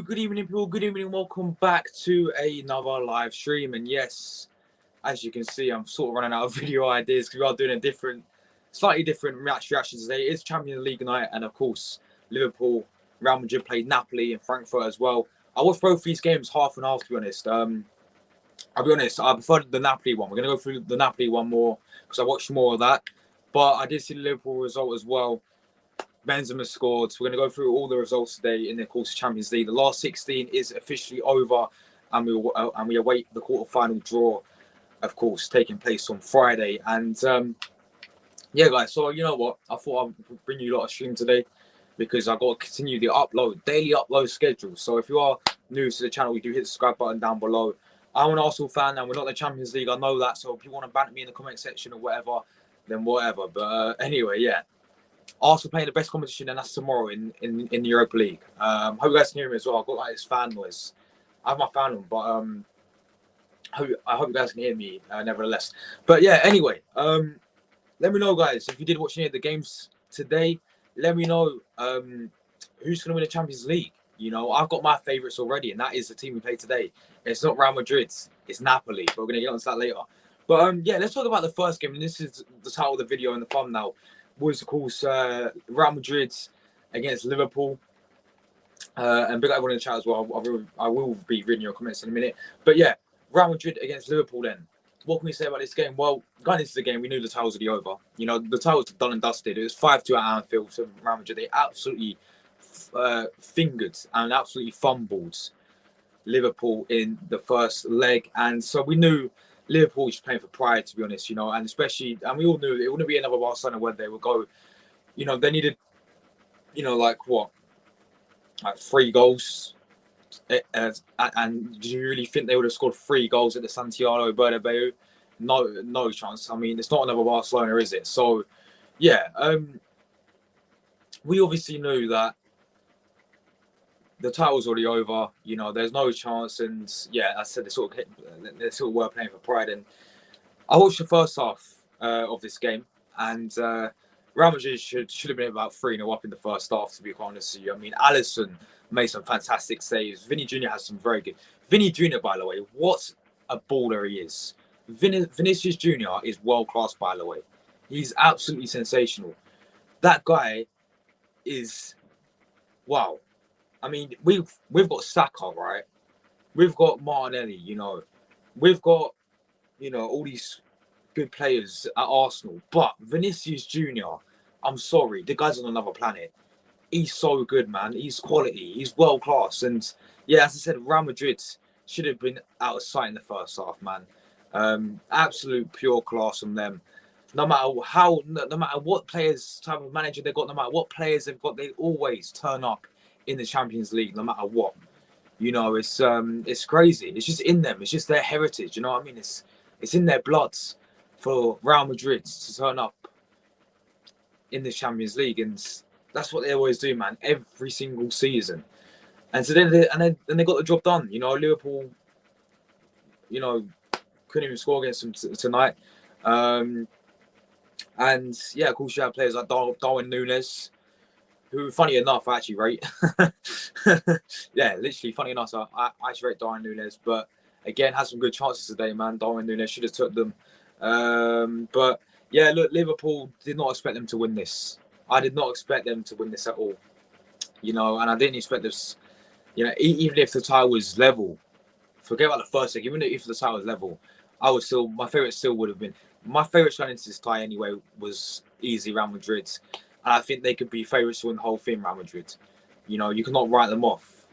good evening, people. Good evening. Welcome back to another live stream. And yes, as you can see, I'm sort of running out of video ideas because we are doing a slightly different match reaction today. It's Champions League night, and of course, Liverpool, Real Madrid played Napoli and Frankfurt as well. I watched both these games half and half, to be honest. I'll be honest, I preferred the Napoli one. We're going to go through the Napoli one more because I watched more of that. But I did see the Liverpool result as well. Benzema scored. So we're going to go through all the results today in the course of Champions League. The last 16 is officially over, and we await the quarter-final draw, of course, taking place on Friday. And yeah, guys. So you know what? I thought I'd bring you a lot of stream today because I've got to continue the daily upload schedule. So if you are new to the channel, we do hit the subscribe button down below. I'm an Arsenal fan, and we're not in the Champions League. I know that. So if you want to banter me in the comment section or whatever, then whatever. But anyway, yeah. Arsenal playing the best competition, and that's tomorrow in the Europa League. Hope you guys can hear me as well. I've got like this fan noise. I have my fan on, but I hope you guys can hear me nevertheless. But yeah, anyway, let me know, guys, if you did watch any of the games today. Let me know who's going to win the Champions League. You know, I've got my favourites already, and that is the team we play today. It's not Real Madrid, it's Napoli. But we're going to get onto that later. But yeah, let's talk about the first game. And this is the title of the video and the thumbnail. Was, of course, Real Madrid against Liverpool. And big up everyone in the chat as well. I will be reading your comments in a minute. But yeah, Real Madrid against Liverpool then. What can we say about this game? Well, going into the game, we knew the titles would be over. You know, the titles done and dusted. It was 5-2 at Anfield for Real Madrid. They absolutely fingered and absolutely fumbled Liverpool in the first leg. And so we knew Liverpool was playing for pride, to be honest, you know, and especially, and we all knew it wouldn't be another Barcelona where they would go, you know, they needed, you know, like 3 goals. And do you really think they would have scored 3 goals at the Santiago Bernabeu? No chance. I mean, it's not another Barcelona, is it? So, yeah, we obviously knew that the title's already over, you know, there's no chance. And yeah, I said they sort of were playing for pride. And I watched the first half of this game, and Real Madrid should have been about 3-0 up in the first half, to be quite honest with you. I mean, Alisson made some fantastic saves. Vinny Jr has some very good. Vinny Jr, by the way, what a baller he is. Vinicius Jr is world class, by the way. He's absolutely sensational. That guy is, wow. I mean, we've got Saka, right? We've got Martinelli, you know. We've got, you know, all these good players at Arsenal. But Vinicius Jr, I'm sorry, the guy's on another planet. He's so good, man. He's quality. He's world class. And yeah, as I said, Real Madrid should have been out of sight in the first half, man. Absolute pure class from them. No matter what players, type of manager they got, no matter what players they've got, they always turn up in the Champions League, no matter what. You know, it's crazy. It's just in them. It's just their heritage. You know what I mean? It's in their bloods for Real Madrid to turn up in the Champions League, and that's what they always do, man. Every single season. And so then they got the job done. You know, Liverpool, you know, couldn't even score against them tonight. And yeah, of course, you have players like Darwin Núñez, who, funny enough, I actually rate. Yeah, literally, funny enough, I actually rate Darwin Núñez. But again, had some good chances today, man. Darwin Núñez should have took them. But yeah, look, Liverpool did not expect them to win this. I did not expect them to win this at all. You know, and I didn't expect this. You know, even if the tie was level, forget about the first leg. Even if the tie was level, my favourite still would have been. My favourite going into this tie anyway was easy Real Madrid. And I think they could be favourites to win the whole thing, Real Madrid. You know, you cannot write them off.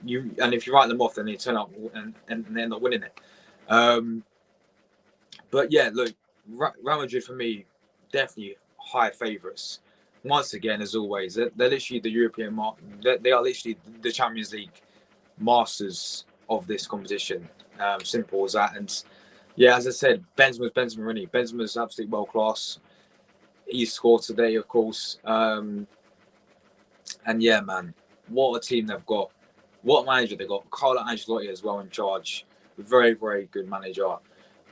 And if you write them off, then they turn up and they end up winning it. But yeah, look, Real Madrid for me, definitely high favourites. Once again, as always, they're literally the European they are literally the Champions League masters of this competition. Simple as that. And yeah, as I said, Benzema's really. Benzema's absolutely world class. He scored today, of course. And yeah, man, what a team they've got. What manager they got. Carlo Ancelotti as well in charge. Very, very good manager.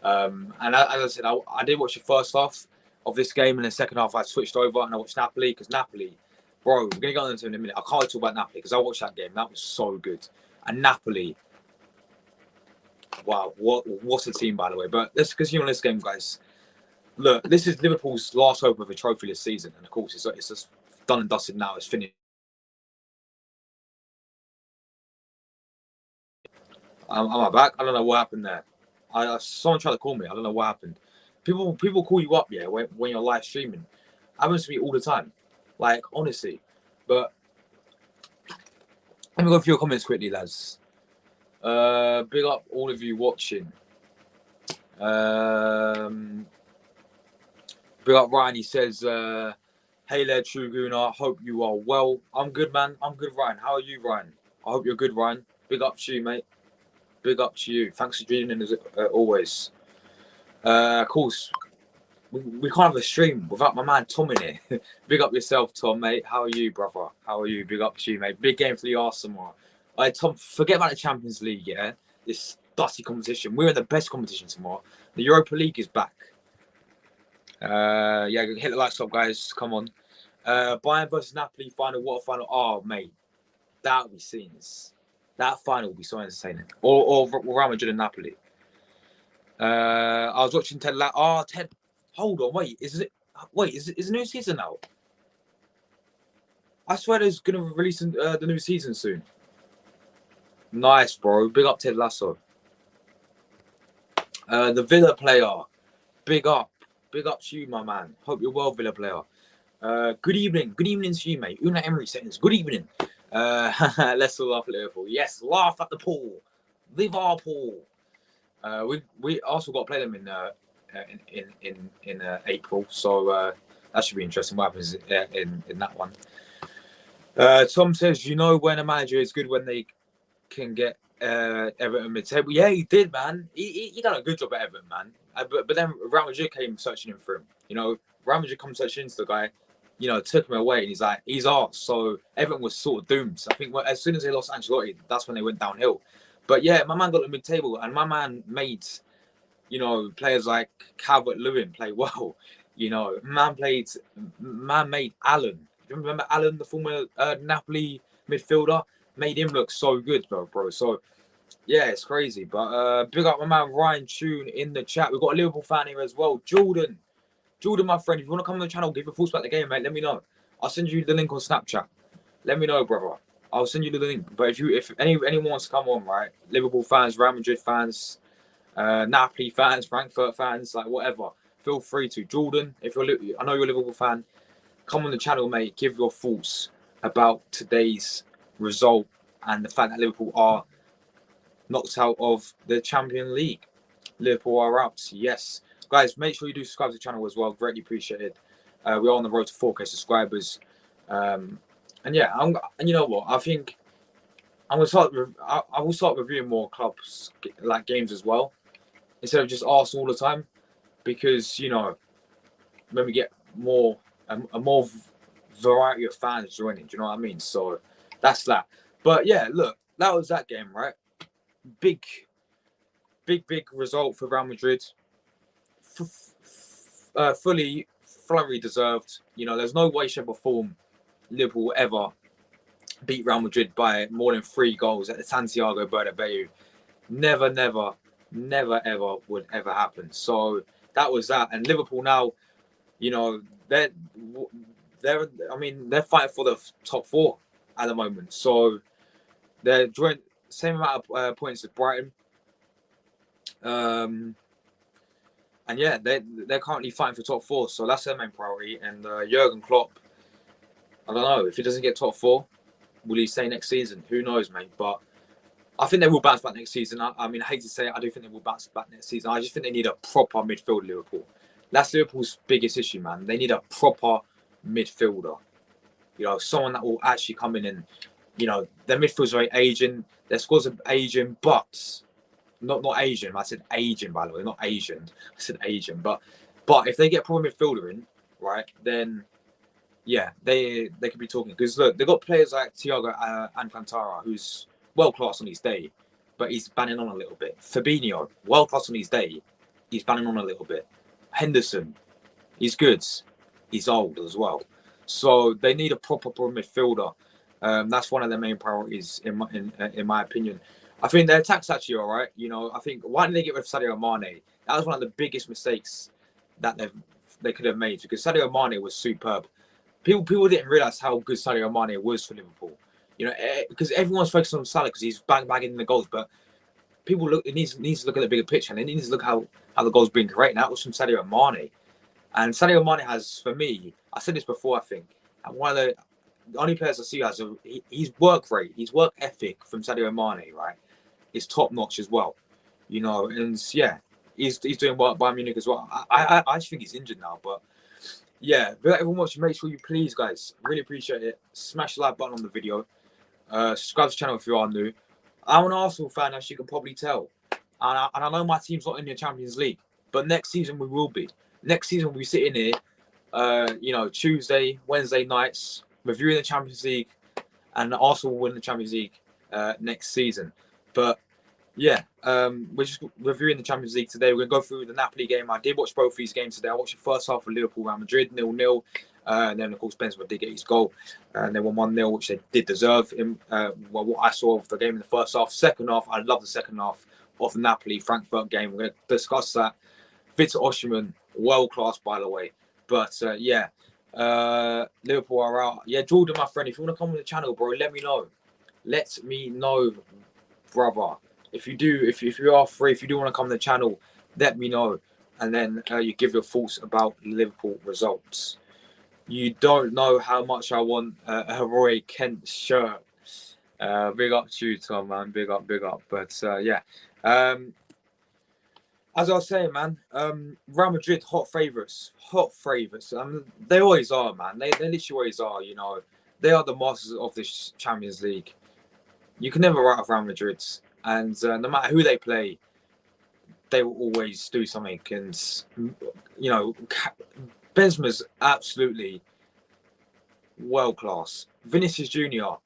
And as I said, I did watch the first half of this game, and the second half I switched over and I watched Napoli, because Napoli, bro, we're going to go into it in a minute. I can't talk about Napoli because I watched that game. That was so good. and Napoli. Wow, what's a team, by the way? But let's continue on this game, guys. Look, this is Liverpool's last hope of a trophy this season, and of course, it's just done and dusted now. It's finished. Am I back? I don't know what happened there. Someone tried to call me. I don't know what happened. People call you up, yeah, when you're live streaming. Happens to me all the time, like honestly. But let me go through your comments quickly, lads. Big up all of you watching. Big up Ryan. He says, "Hey there, True Gooner. Hope you are well. I'm good, man. I'm good, Ryan. How are you, Ryan? I hope you're good, Ryan. Big up to you, mate. Big up to you. Thanks for joining in as always. Of course, we can't have a stream without my man Tom in here. Big up yourself, Tom, mate. How are you, brother? How are you? Big up to you, mate. Big game for the Arsenal. Tom, forget about the Champions League, yeah? This dusty competition. We're in the best competition tomorrow. The Europa League is back. Yeah, hit the likes up, guys. Come on. Bayern versus Napoli final. What a final. Oh, mate. That will be scenes. That final will be so entertaining. Or Real Madrid and Napoli. I was watching Ted. Ted. Hold on. Wait. Is it a new season now? I swear there's going to release the new season soon. Nice, bro. Big up Ted Lasso. The Villa player. Big up. Big up to you, my man. Hope you're well, Villa player. Good evening. Good evening to you, mate. Una Emery seconds. Good evening. Let's all laugh at Liverpool. Yes, laugh at the pool. Liverpool. We also got to play them in April, so that should be interesting. What happens in that one? Tom says, you know when a manager is good when they can get Everton mid-table. Yeah, he did, man. He done a good job at Everton, man. But then Real Madrid came searching him for him. You know, Real Madrid come searching into the guy. You know, took him away, and he's like, he's ours. So Everton was sort of doomed. I think as soon as they lost Ancelotti, that's when they went downhill. But yeah, my man got the mid-table, and my man made, you know, players like Calvert-Lewin play well. You know, man made Allen. Do you remember Allen, the former Napoli midfielder? Made him look so good, bro. So yeah, it's crazy. But big up my man Ryan Tune in the chat. We've got a Liverpool fan here as well, Jordan, my friend. If you want to come on the channel, give your thoughts about the game, mate. Let me know. I'll send you the link on Snapchat. Let me know, brother. I'll send you the link. But if anyone wants to come on, right? Liverpool fans, Real Madrid fans, Napoli fans, Frankfurt fans, like whatever. Feel free to. Jordan, I know you're a Liverpool fan, come on the channel, mate. Give your thoughts about today's result and the fact that Liverpool are knocked out of the Champions League. Liverpool are out. Yes, guys, make sure you do subscribe to the channel as well. Greatly appreciated. We are on the road to 4K subscribers. And yeah, and you know what? I think I'm gonna start. I will start reviewing more clubs like games as well, instead of just Arsenal all the time, because you know when we get a more variety of fans joining. Do you know what I mean? So that's that. But yeah, look, that was that game, right? Big result for Real Madrid. Fully deserved. You know, there's no way, shape, or form Liverpool will ever beat Real Madrid by more than 3 goals at the Santiago Bernabeu. Never, ever would ever happen. So that was that. And Liverpool now, you know, they're fighting for the top 4 at the moment. So they're joint same amount of points as Brighton. And yeah, they're currently fighting for top 4, so that's their main priority. And Jurgen Klopp, I don't know if he doesn't get top 4, will he stay next season? Who knows, mate? But I think they will bounce back next season. I mean, I hate to say it, I do think they will bounce back next season. I just think they need a proper midfield, Liverpool. That's Liverpool's biggest issue, man. They need a proper midfielder. You know, someone that will actually come in and, you know, their midfield's very aging. Their squads are aging, but not Asian. I said aging, by the way, not Asian. I said Asian. But if they get a proper midfielder in, right, then yeah, they could be talking. Because look, they've got players like Thiago Alcantara, who's world class on his day, but he's banning on a little bit. Fabinho, world class on his day, he's banning on a little bit. Henderson, he's good. He's old as well. So they need a proper midfielder. That's one of their main priorities in my opinion. I think their attack's actually all right. You know, I think why didn't they get rid of Sadio Mane? That was one of the biggest mistakes that they could have made, because Sadio Mane was superb. People didn't realize how good Sadio Mane was for Liverpool. You know, because everyone's focused on Salah because he's bagging the goals, but people look. It needs to look at the bigger picture, and it needs to look how the goals being created. That was from Sadio Mane, and Sadio Mane has, for me, I said this before, I think, one of the only players I see has his work rate, his work ethic from Sadio Mane, right, is top notch as well. You know, and yeah, he's doing well at Bayern Munich as well. I actually think he's injured now, but yeah, but everyone watching, make sure you please, guys, really appreciate it. Smash the like button on the video. Subscribe to the channel if you are new. I'm an Arsenal fan, as you can probably tell, and I know my team's not in the Champions League, but next season we will be. Next season we'll be sitting here, you know, Tuesday, Wednesday nights, reviewing the Champions League, and Arsenal will win the Champions League next season. But yeah, we're just reviewing the Champions League today. We're gonna go through the Napoli game. I did watch both these games today. I watched the first half of Liverpool and Madrid 0-0, and then of course Benzema did get his goal, and they won 1-0, which they did deserve. Well, what I saw of the game in the first half. Second half, I love the second half of the Napoli Frankfurt game. We're gonna discuss that. Victor Osimhen, world class, by the way. But yeah, Liverpool are out. Yeah, Jordan, my friend, if you want to come on the channel, bro, let me know. Let me know, brother. If you are free, if you do want to come to the channel, let me know. And then you give your thoughts about Liverpool results. You don't know how much I want a Roy Kent shirt. Big up to you, Tom, man. Big up. But yeah. As I was saying, man, Real Madrid, hot favourites. They always are, man. They literally always are, you know. They are the masters of this Champions League. You can never write off Real Madrid. And no matter who they play, they will always do something. And, you know, Benzema's absolutely world-class. Vinicius Jr.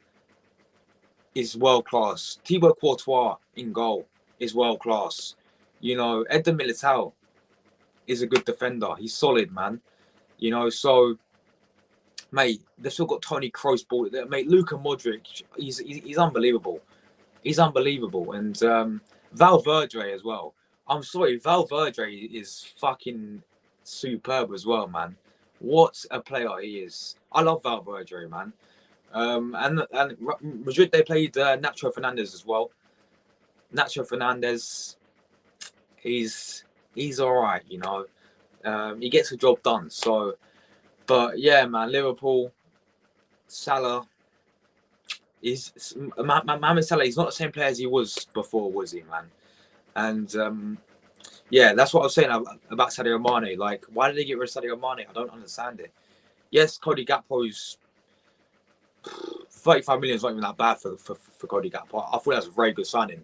is world-class. Thibaut Courtois in goal is world-class. You know, Eder Militao is a good defender. He's solid, man. You know, so, mate, they've still got Toni Kroos ball. Mate, Luka Modric, he's unbelievable. He's unbelievable. And Valverde as well. I'm sorry, Valverde is fucking superb as well, man. What a player he is. I love Valverde, man. And Madrid, they played Nacho Fernandez as well. Nacho Fernandez, he's all right, you know. He gets the job done. So, but yeah, man, Liverpool, Salah, Mohamed Salah, he's not the same player as he was before, was he, man? And yeah, that's what I was saying about Sadio Mane. Like, why did they get rid of Sadio Mane? I don't understand it. Yes, Cody Gakpo's 35 million is not even that bad for Cody Gakpo. I thought that was a very good signing.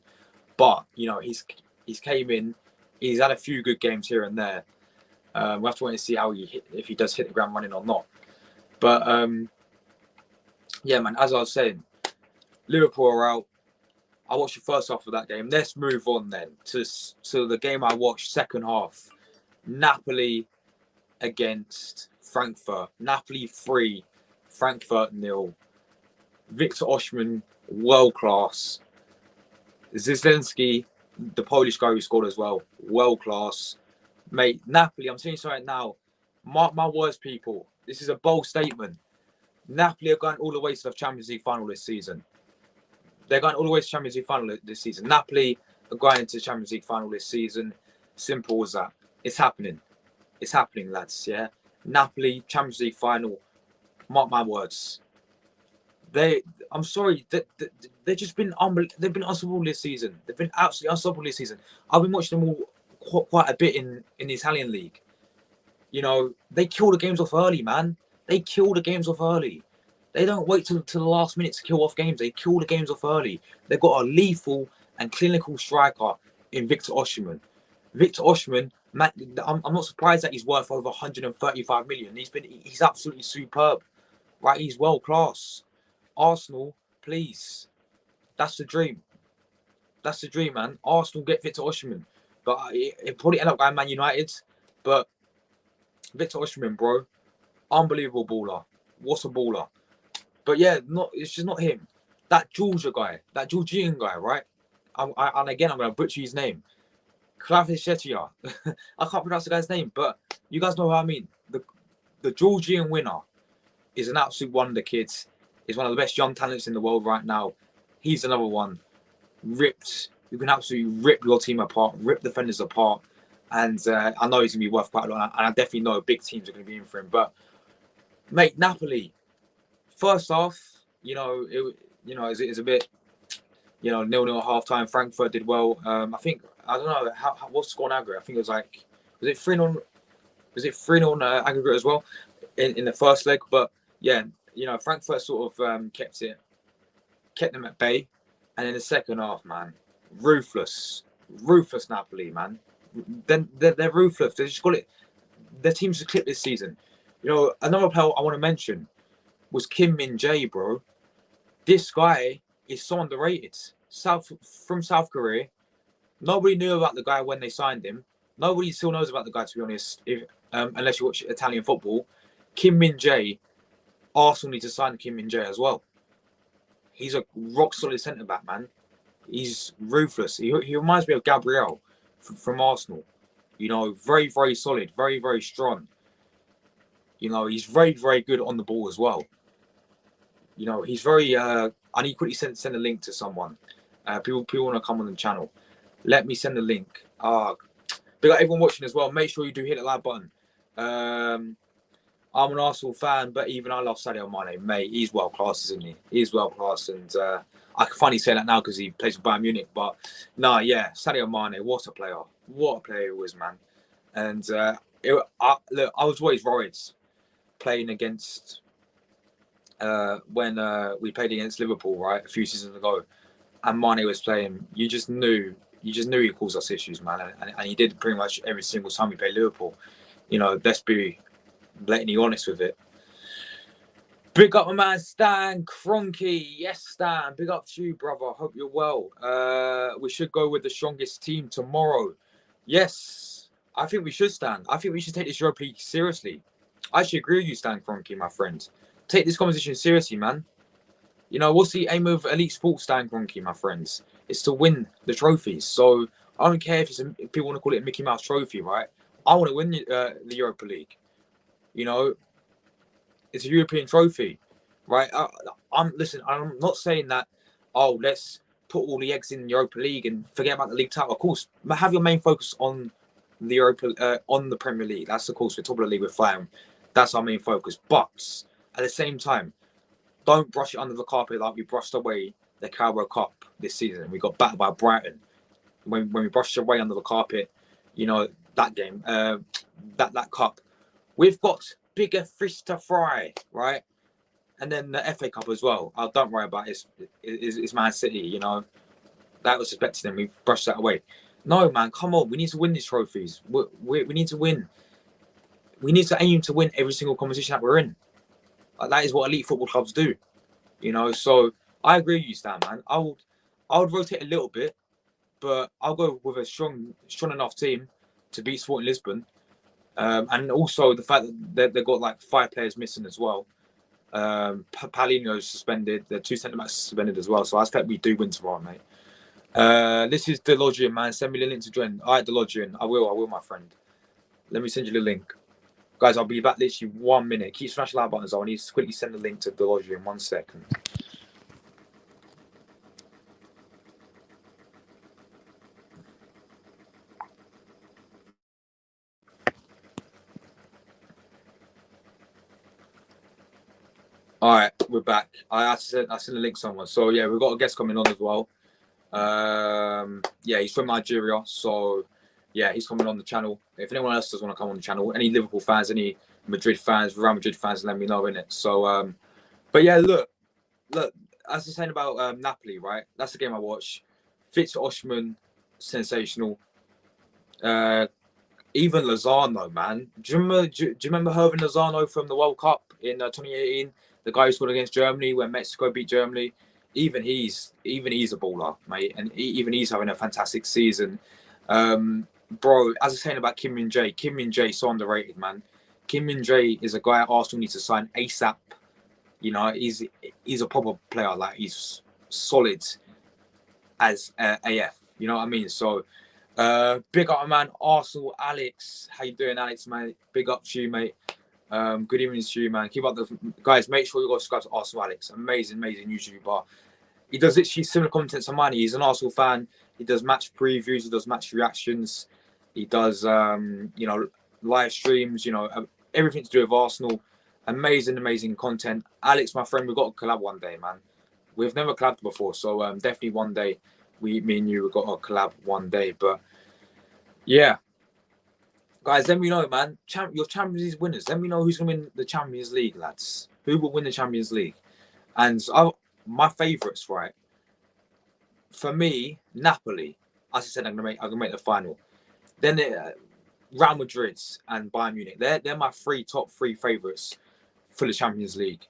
But, you know, he's came in, he's had a few good games here and there. We have to wait and see how if he does hit the ground running or not. But yeah, man, as I was saying, Liverpool are out. I watched the first half of that game. Let's move on then to the game I watched, second half. Napoli against Frankfurt. Napoli 3, Frankfurt 0. Victor Osimhen, world class. Zielinski, the Polish guy who scored as well, world class. Mate, Napoli, I'm telling you something now. Mark my words, people. This is a bold statement. Napoli are going all the way to the Champions League final this season. They're going all the way to the Champions League final this season. Napoli are going to the Champions League final this season. Simple as that. It's happening. It's happening, lads, yeah? Napoli, Champions League final. Mark my words. I'm sorry, they've just been they've been unstoppable this season. They've been absolutely unstoppable this season. I've been watching them all quite a bit in the Italian league. You know, they kill the games off early, man. They kill the games off early. They don't wait till the last minute to kill off games. They kill the games off early. They've got a lethal and clinical striker in Victor Osimhen. Victor Osimhen, man, I'm not surprised that he's worth over 135 million. He's absolutely superb, right? He's world class. Arsenal, please. That's the dream. That's the dream, man. Arsenal get Victor Osimhen. But it probably end up going Man United. But Victor Osimhen, bro, unbelievable baller. What a baller. But yeah, it's just not him. That Georgian guy, right? And again, I'm going to butcher his name. Kvaratskhelia. I can't pronounce the guy's name, but you guys know what I mean. The Georgian winner is an absolute wonder, kids. He's one of the best young talents in the world right now. He's another one. Ripped. You can absolutely rip your team apart, rip defenders apart. And I know he's going to be worth quite a lot. And I definitely know big teams are going to be in for him. But, mate, Napoli, first half, it's a bit, 0-0 at half time. Frankfurt did well. I think, I don't know, what's the score on aggregate? I think it was like, was it 3-0? Was it 3-0 aggregate as well in the first leg? But yeah, Frankfurt sort of kept them at bay. And in the second half, man, ruthless Napoli, man. Then they're ruthless. They just got it. Their team's just clipped this season. Another player I want to mention was Kim Min-jae, bro. This guy is so underrated. From South Korea. Nobody knew about the guy when they signed him. Nobody still knows about the guy, to be honest, unless you watch Italian football. Kim Min-jae, Arsenal need to sign Kim Min-jae as well. He's a rock-solid centre-back, man. He's ruthless. He reminds me of Gabriel from Arsenal. Very, very solid, very, very strong. He's very, very good on the ball as well. He's very... I need to quickly send a link to someone. People want to come on the channel. Let me send the link. Big up everyone watching as well. Make sure you do hit the like button. I'm an Arsenal fan, but even I love Sadio Mane, mate. He's world class, isn't he? He's world class, and I can finally say that now because he plays for Bayern Munich. But Sadio Mane, what a player! What a player he was, man. And I was always worried playing against when we played against Liverpool, right, a few seasons ago, and Mane was playing. You just knew he caused us issues, man, and he did pretty much every single time we played Liverpool. Let's be blatantly honest with it. Big up my man Stan Kroenke. Yes, Stan. Big up to you, brother. Hope you're well. We should go with the strongest team tomorrow. Yes, I think we should, Stan. I think we should take this Europa League seriously. I actually agree with you, Stan Kroenke, my friend. Take this competition seriously, man. What's the aim of elite sports, Stan Kroenke, my friends? It's to win the trophies. So I don't care if people want to call it a Mickey Mouse trophy, right? I want to win the Europa League. It's a European trophy, right? I'm not saying that, let's put all the eggs in the Europa League and forget about the league title. Of course, have your main focus on the on the Premier League. That's, of course, we're top of the league with flying. That's our main focus. But at the same time, don't brush it under the carpet like we brushed away the Carabao Cup this season. We got battered by Brighton. When we brushed it away under the carpet, that game, that cup. We've got bigger fish to fry, right? And then the FA Cup as well. Don't worry about it. It's Man City, That was expected and we've brushed that away. No, man, come on. We need to win these trophies. We need to win. We need to aim to win every single competition that we're in. That is what elite football clubs do, So I agree with you, Stan, man. I would rotate a little bit, but I'll go with a strong enough team to beat Sporting Lisbon. And also the fact that they've got like 5 players missing as well. Paulinho's suspended. The 2 centre-backs suspended as well. So I expect we do win tomorrow, mate. This is Delogian, man. Send me the link to join. All right, Delogian. I will, my friend. Let me send you the link. Guys, I'll be back literally 1 minute. Keep smashing like buttons. I need to quickly send the link to Delogian in 1 second. All right, we're back. I sent the link to someone. So yeah, we've got a guest coming on as well. He's from Nigeria. So yeah, he's coming on the channel. If anyone else does want to come on the channel, any Liverpool fans, any Madrid fans, Real Madrid fans, let me know, innit? So but yeah, look, as I was saying about Napoli, right? That's the game I watched. Fitz Oshman, sensational. Even Lozano, man. Do you remember Hervin Lozano from the World Cup in 2018? The guy who scored against Germany when Mexico beat Germany. Even he's a baller, mate, and even he's having a fantastic season. Bro, as I was saying about Kim Min-jae is so underrated, man. Kim Min-jae is a guy Arsenal needs to sign ASAP. You know, he's a proper player. Like he's solid as AF. You know what I mean? So, big up, man. Arsenal, Alex. How you doing, Alex, mate? Big up to you, mate. Good evening to you, man. Keep up the guys. Make sure you go subscribe to Arsenal, Alex. Amazing YouTuber. He does literally similar content to mine. He's an Arsenal fan. He does match previews. He does match reactions. He does, live streams. Everything to do with Arsenal. Amazing content. Alex, my friend, we've got to collab one day, man. We've never collabed before, so definitely one day, me and you, we've got to collab one day. But yeah, guys, let me know, man. Your Champions League winners. Let me know who's going to win the Champions League, lads. Who will win the Champions League? And my favourites, right? For me, Napoli. As I said, I'm gonna make the final. Then Real Madrid and Bayern Munich. They're my top three favourites for the Champions League.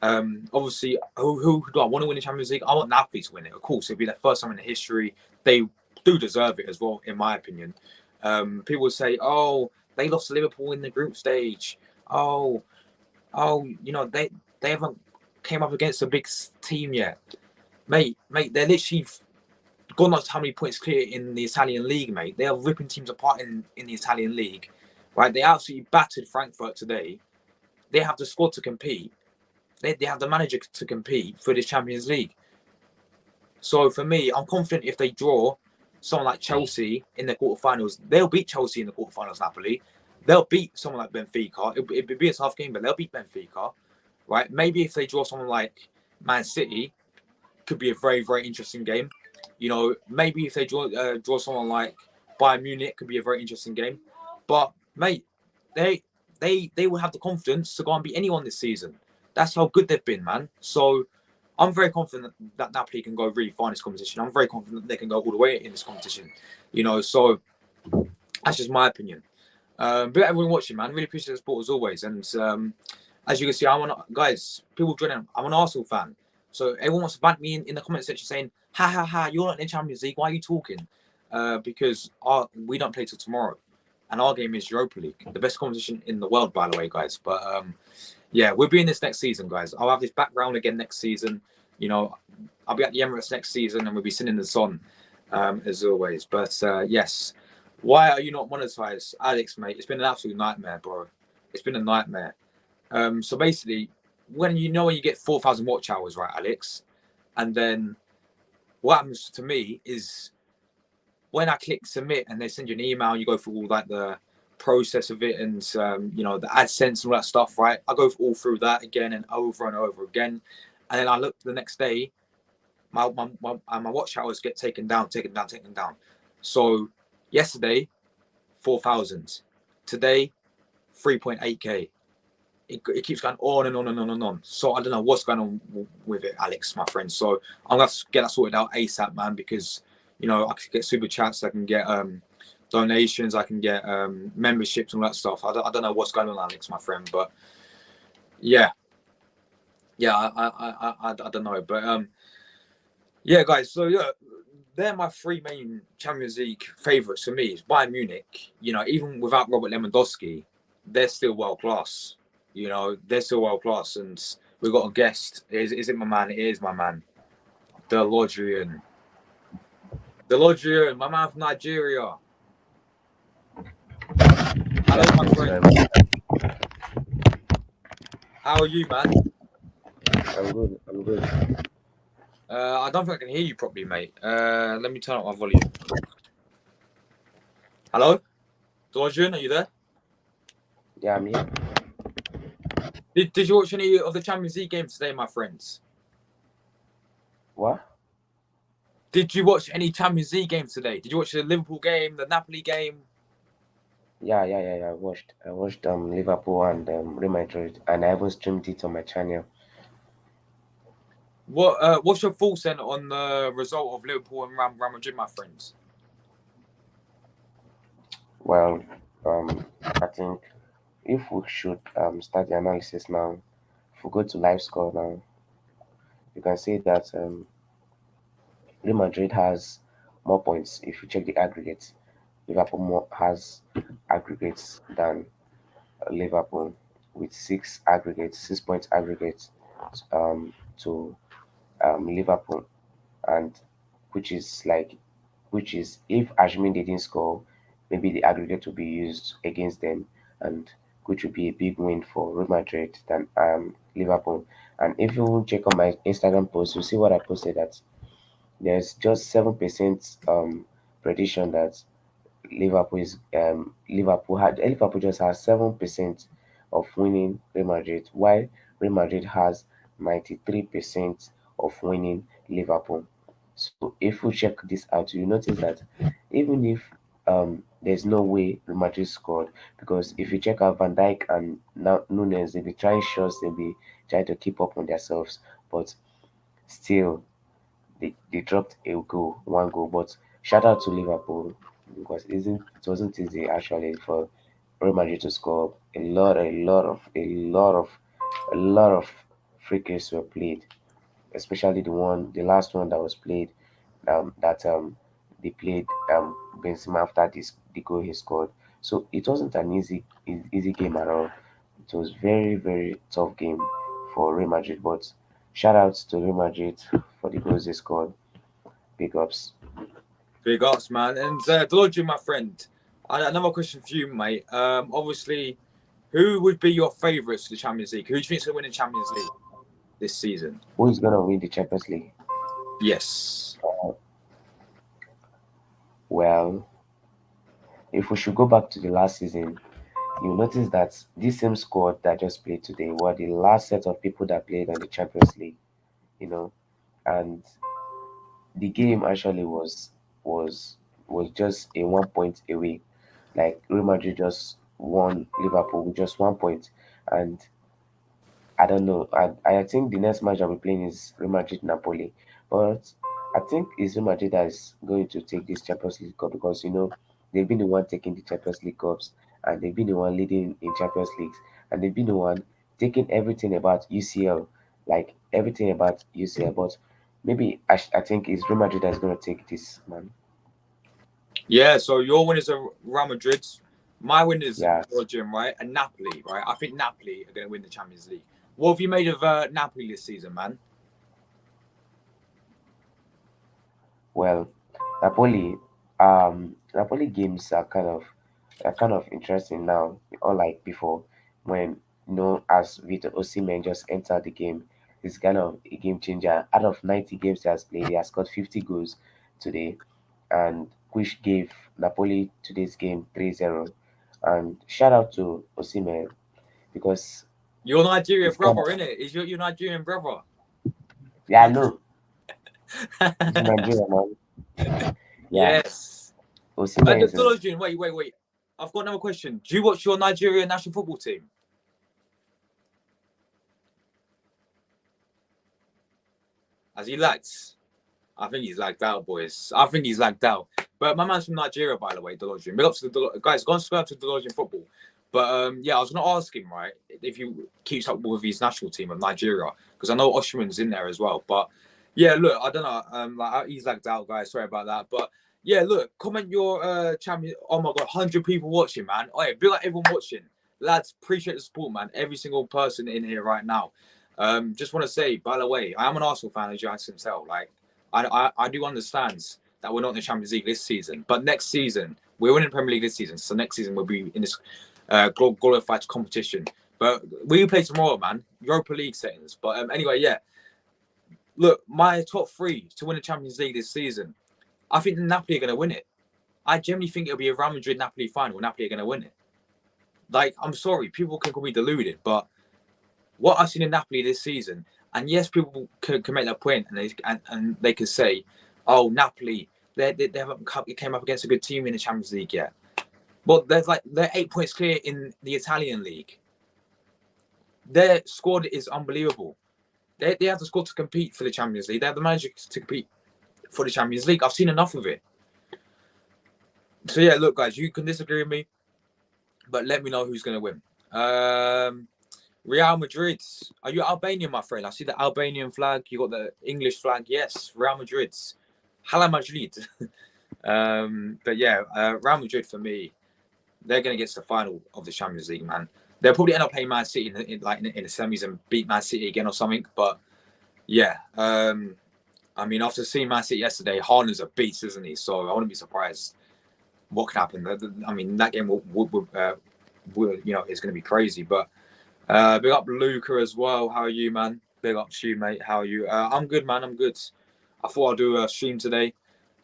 Obviously, who do I want to win the Champions League? I want Napoli to win it. Of course, it'll be the first time in the history. They do deserve it as well, in my opinion. People say, "Oh, they lost to Liverpool in the group stage. Oh, they haven't came up against a big team yet." Mate, they're literally God knows how many points clear in the Italian league, mate. They are ripping teams apart in the Italian league, right? They absolutely battered Frankfurt today. They have the squad to compete. They have the manager to compete for this Champions League. So for me, I'm confident if they draw someone like Chelsea in the quarterfinals, they'll beat Chelsea in the quarterfinals, Napoli. They'll beat someone like Benfica. It'll be a tough game, but they'll beat Benfica, right? Maybe if they draw someone like Man City, could be a very interesting game. Maybe if they draw someone like Bayern Munich, could be a very interesting game. But mate, they will have the confidence to go and beat anyone this season. That's how good they've been, man. So I'm very confident that Napoli can go really far in this competition. I'm very confident they can go all the way in this competition. So that's just my opinion. But everyone watching, man, really appreciate the support as always. And as you can see, people joining. I'm an Arsenal fan. So everyone wants to ban me in the comment section saying, ha, you're not in the Champions League. Why are you talking? Because we don't play till tomorrow. And our game is Europa League, the best competition in the world, by the way, guys. But yeah, we'll be in this next season, guys. I'll have this background again next season. I'll be at the Emirates next season and we'll be sitting in the sun, as always. But yes, why are you not monetized? Alex, mate, it's been an absolute nightmare, bro. It's been a nightmare. So basically, when you get 4,000 watch hours, right, Alex? And then what happens to me is when I click submit and they send you an email and you go through all like the process of it and the AdSense and all that stuff, right? I go all through that again and over again. And then I look the next day, my watch hours get taken down. So yesterday, 4,000. Today, 3.8K. It keeps going on and on. So I don't know what's going on with it, Alex, my friend. So I'm going to get that sorted out ASAP, man, because, I can get super chats, I can get donations, I can get memberships and all that stuff. I don't know what's going on, Alex, my friend, but yeah, I don't know. But yeah, guys, so yeah, they're my three main Champions League favourites for me. It's Bayern Munich. Even without Robert Lewandowski, they're still world class. They're still world class, and we've got a guest. Is it my man? It is my man, Delodrian, my man from Nigeria. Hello, my friend. How are you, man? I'm good. I don't think I can hear you properly, mate. Let me turn up my volume. Hello, Delodrian, are you there? Yeah, I'm here. Did you watch any of the Champions League games today, my friends? What? Did you watch any Champions League games today? Did you watch the Liverpool game, the Napoli game? Yeah. I watched Liverpool and Real Madrid, and I even streamed it on my channel. What's your thoughts then on the result of Liverpool and Real Madrid, my friends? Well, I think if we should start the analysis now, if we go to live score now, you can see that Real Madrid has more points if you check the aggregates. Liverpool has aggregates than Liverpool with 6 points aggregates. to Liverpool, and which is like which is if assuming they didn't score, maybe the aggregate will be used against them, and which would be a big win for Real Madrid than Liverpool. And if you check on my Instagram post, you see what I posted that there's just 7% prediction that Liverpool just has 7% of winning Real Madrid, while Real Madrid has 93% of winning Liverpool. So if we check this out, you notice that even if there's no way Real Madrid scored, because if you check out Van Dijk and Nunes, they'll be trying shots, they'll be trying to keep up on themselves, but still they dropped one goal. But shout out to Liverpool because it wasn't easy actually for Real Madrid to score. A lot of free kicks were played, especially the last one that was played, that they played Benzema after the goal he scored. So it wasn't an easy game at all. It was very tough game for Real Madrid, but shout out to Real Madrid for the goals they scored. Big ups. Big ups, man. And Delodge, my friend, another question for you, mate. Obviously, who would be your favourites for the Champions League? Who do you think is going to win the Champions League this season? Who is gonna win the Champions League? Yes. Well, if we should go back to the last season, you notice that this same squad that just played today were the last set of people that played on the Champions League, you know, and the game actually was just a 1 point away. Like Real Madrid just won Liverpool with just 1 point, and I don't know. I think the next match I'll be playing is Real Madrid Napoli, but I think it's Real Madrid that is going to take this Champions League cup because they've been the one taking the Champions League cups, and they've been the one leading in Champions Leagues, and they've been the one taking everything about UCL, like everything about UCL. But maybe I think it's Real Madrid that's going to take this, man. Yeah, so your winners are Real Madrid. My winners Yeah. Belgium, right? And Napoli, right? I think Napoli are going to win the Champions League. What have you made of Napoli this season, man? Well, Napoli games are kind of interesting now, unlike before when as Victor Osimhen just entered the game. It's kind of a game changer. Out of 90 games he has played, he has scored 50 goals today, and which gave Napoli today's game 3-0. And shout out to Osimhen because Your Nigerian it's kind brother, of innit? Is your Nigerian brother? yeah, I know he's from Nigeria, man. Yeah, Yes. Osimhen is in. Delodge, wait. I've got another question. Do you watch your Nigerian national football team? Has he lagged? I think he's lagged out, boys. I think he's lagged out. But my man's from Nigeria, by the way, Delodge. Big up to the guys. Go and subscribe to Delodge football. But yeah, I was gonna ask him, right, if he keeps up with his national team of Nigeria, because I know Oshiman's in there as well. But yeah, look, I don't know. Like he's lagged out, guys. Sorry about that. But yeah, look, comment your champion. Oh my god, 100 people watching, man. Oh yeah, big like everyone watching, lads. Appreciate the support, man. Every single person in here right now. Just want to say, by the way, I am an Arsenal fan, as you guys can tell. Like, I do understand that we're not in the Champions League this season, but next season we're winning the Premier League this season. So next season we'll be in this glorified competition. But we play tomorrow, man. Europa League settings. But anyway, yeah. Look, my top three to win the Champions League this season. I think Napoli are going to win it. I genuinely think it'll be a Real Madrid Napoli final. Napoli are going to win it. Like, I'm sorry, people can call me deluded, but what I've seen in Napoli this season, and yes, people can make that point, and they can say, "Oh, Napoli, they haven't came up against a good team in the Champions League yet." But they're 8 points clear in the Italian league. Their squad is unbelievable. They have the squad to compete for the Champions League. They have the manager to compete for the Champions League. I've seen enough of it. So yeah, look, guys, you can disagree with me, but let me know who's going to win. Real Madrid. Are you Albanian, my friend? I see the Albanian flag. You got the English flag. Yes, Real Madrid. Hala Madrid. But yeah, Real Madrid for me. they're going to get to the final of the Champions League, man. They'll probably end up playing Man City in the semis and beat Man City again or something. But yeah, I mean, after seeing Man City yesterday, Haaland's a beast, isn't he? So I wouldn't be surprised what could happen. I mean, that game is going to be crazy. But big up Luca as well. How are you, man? Big up to you, mate. How are you? I'm good, man. I'm good. I thought I'd do a stream today,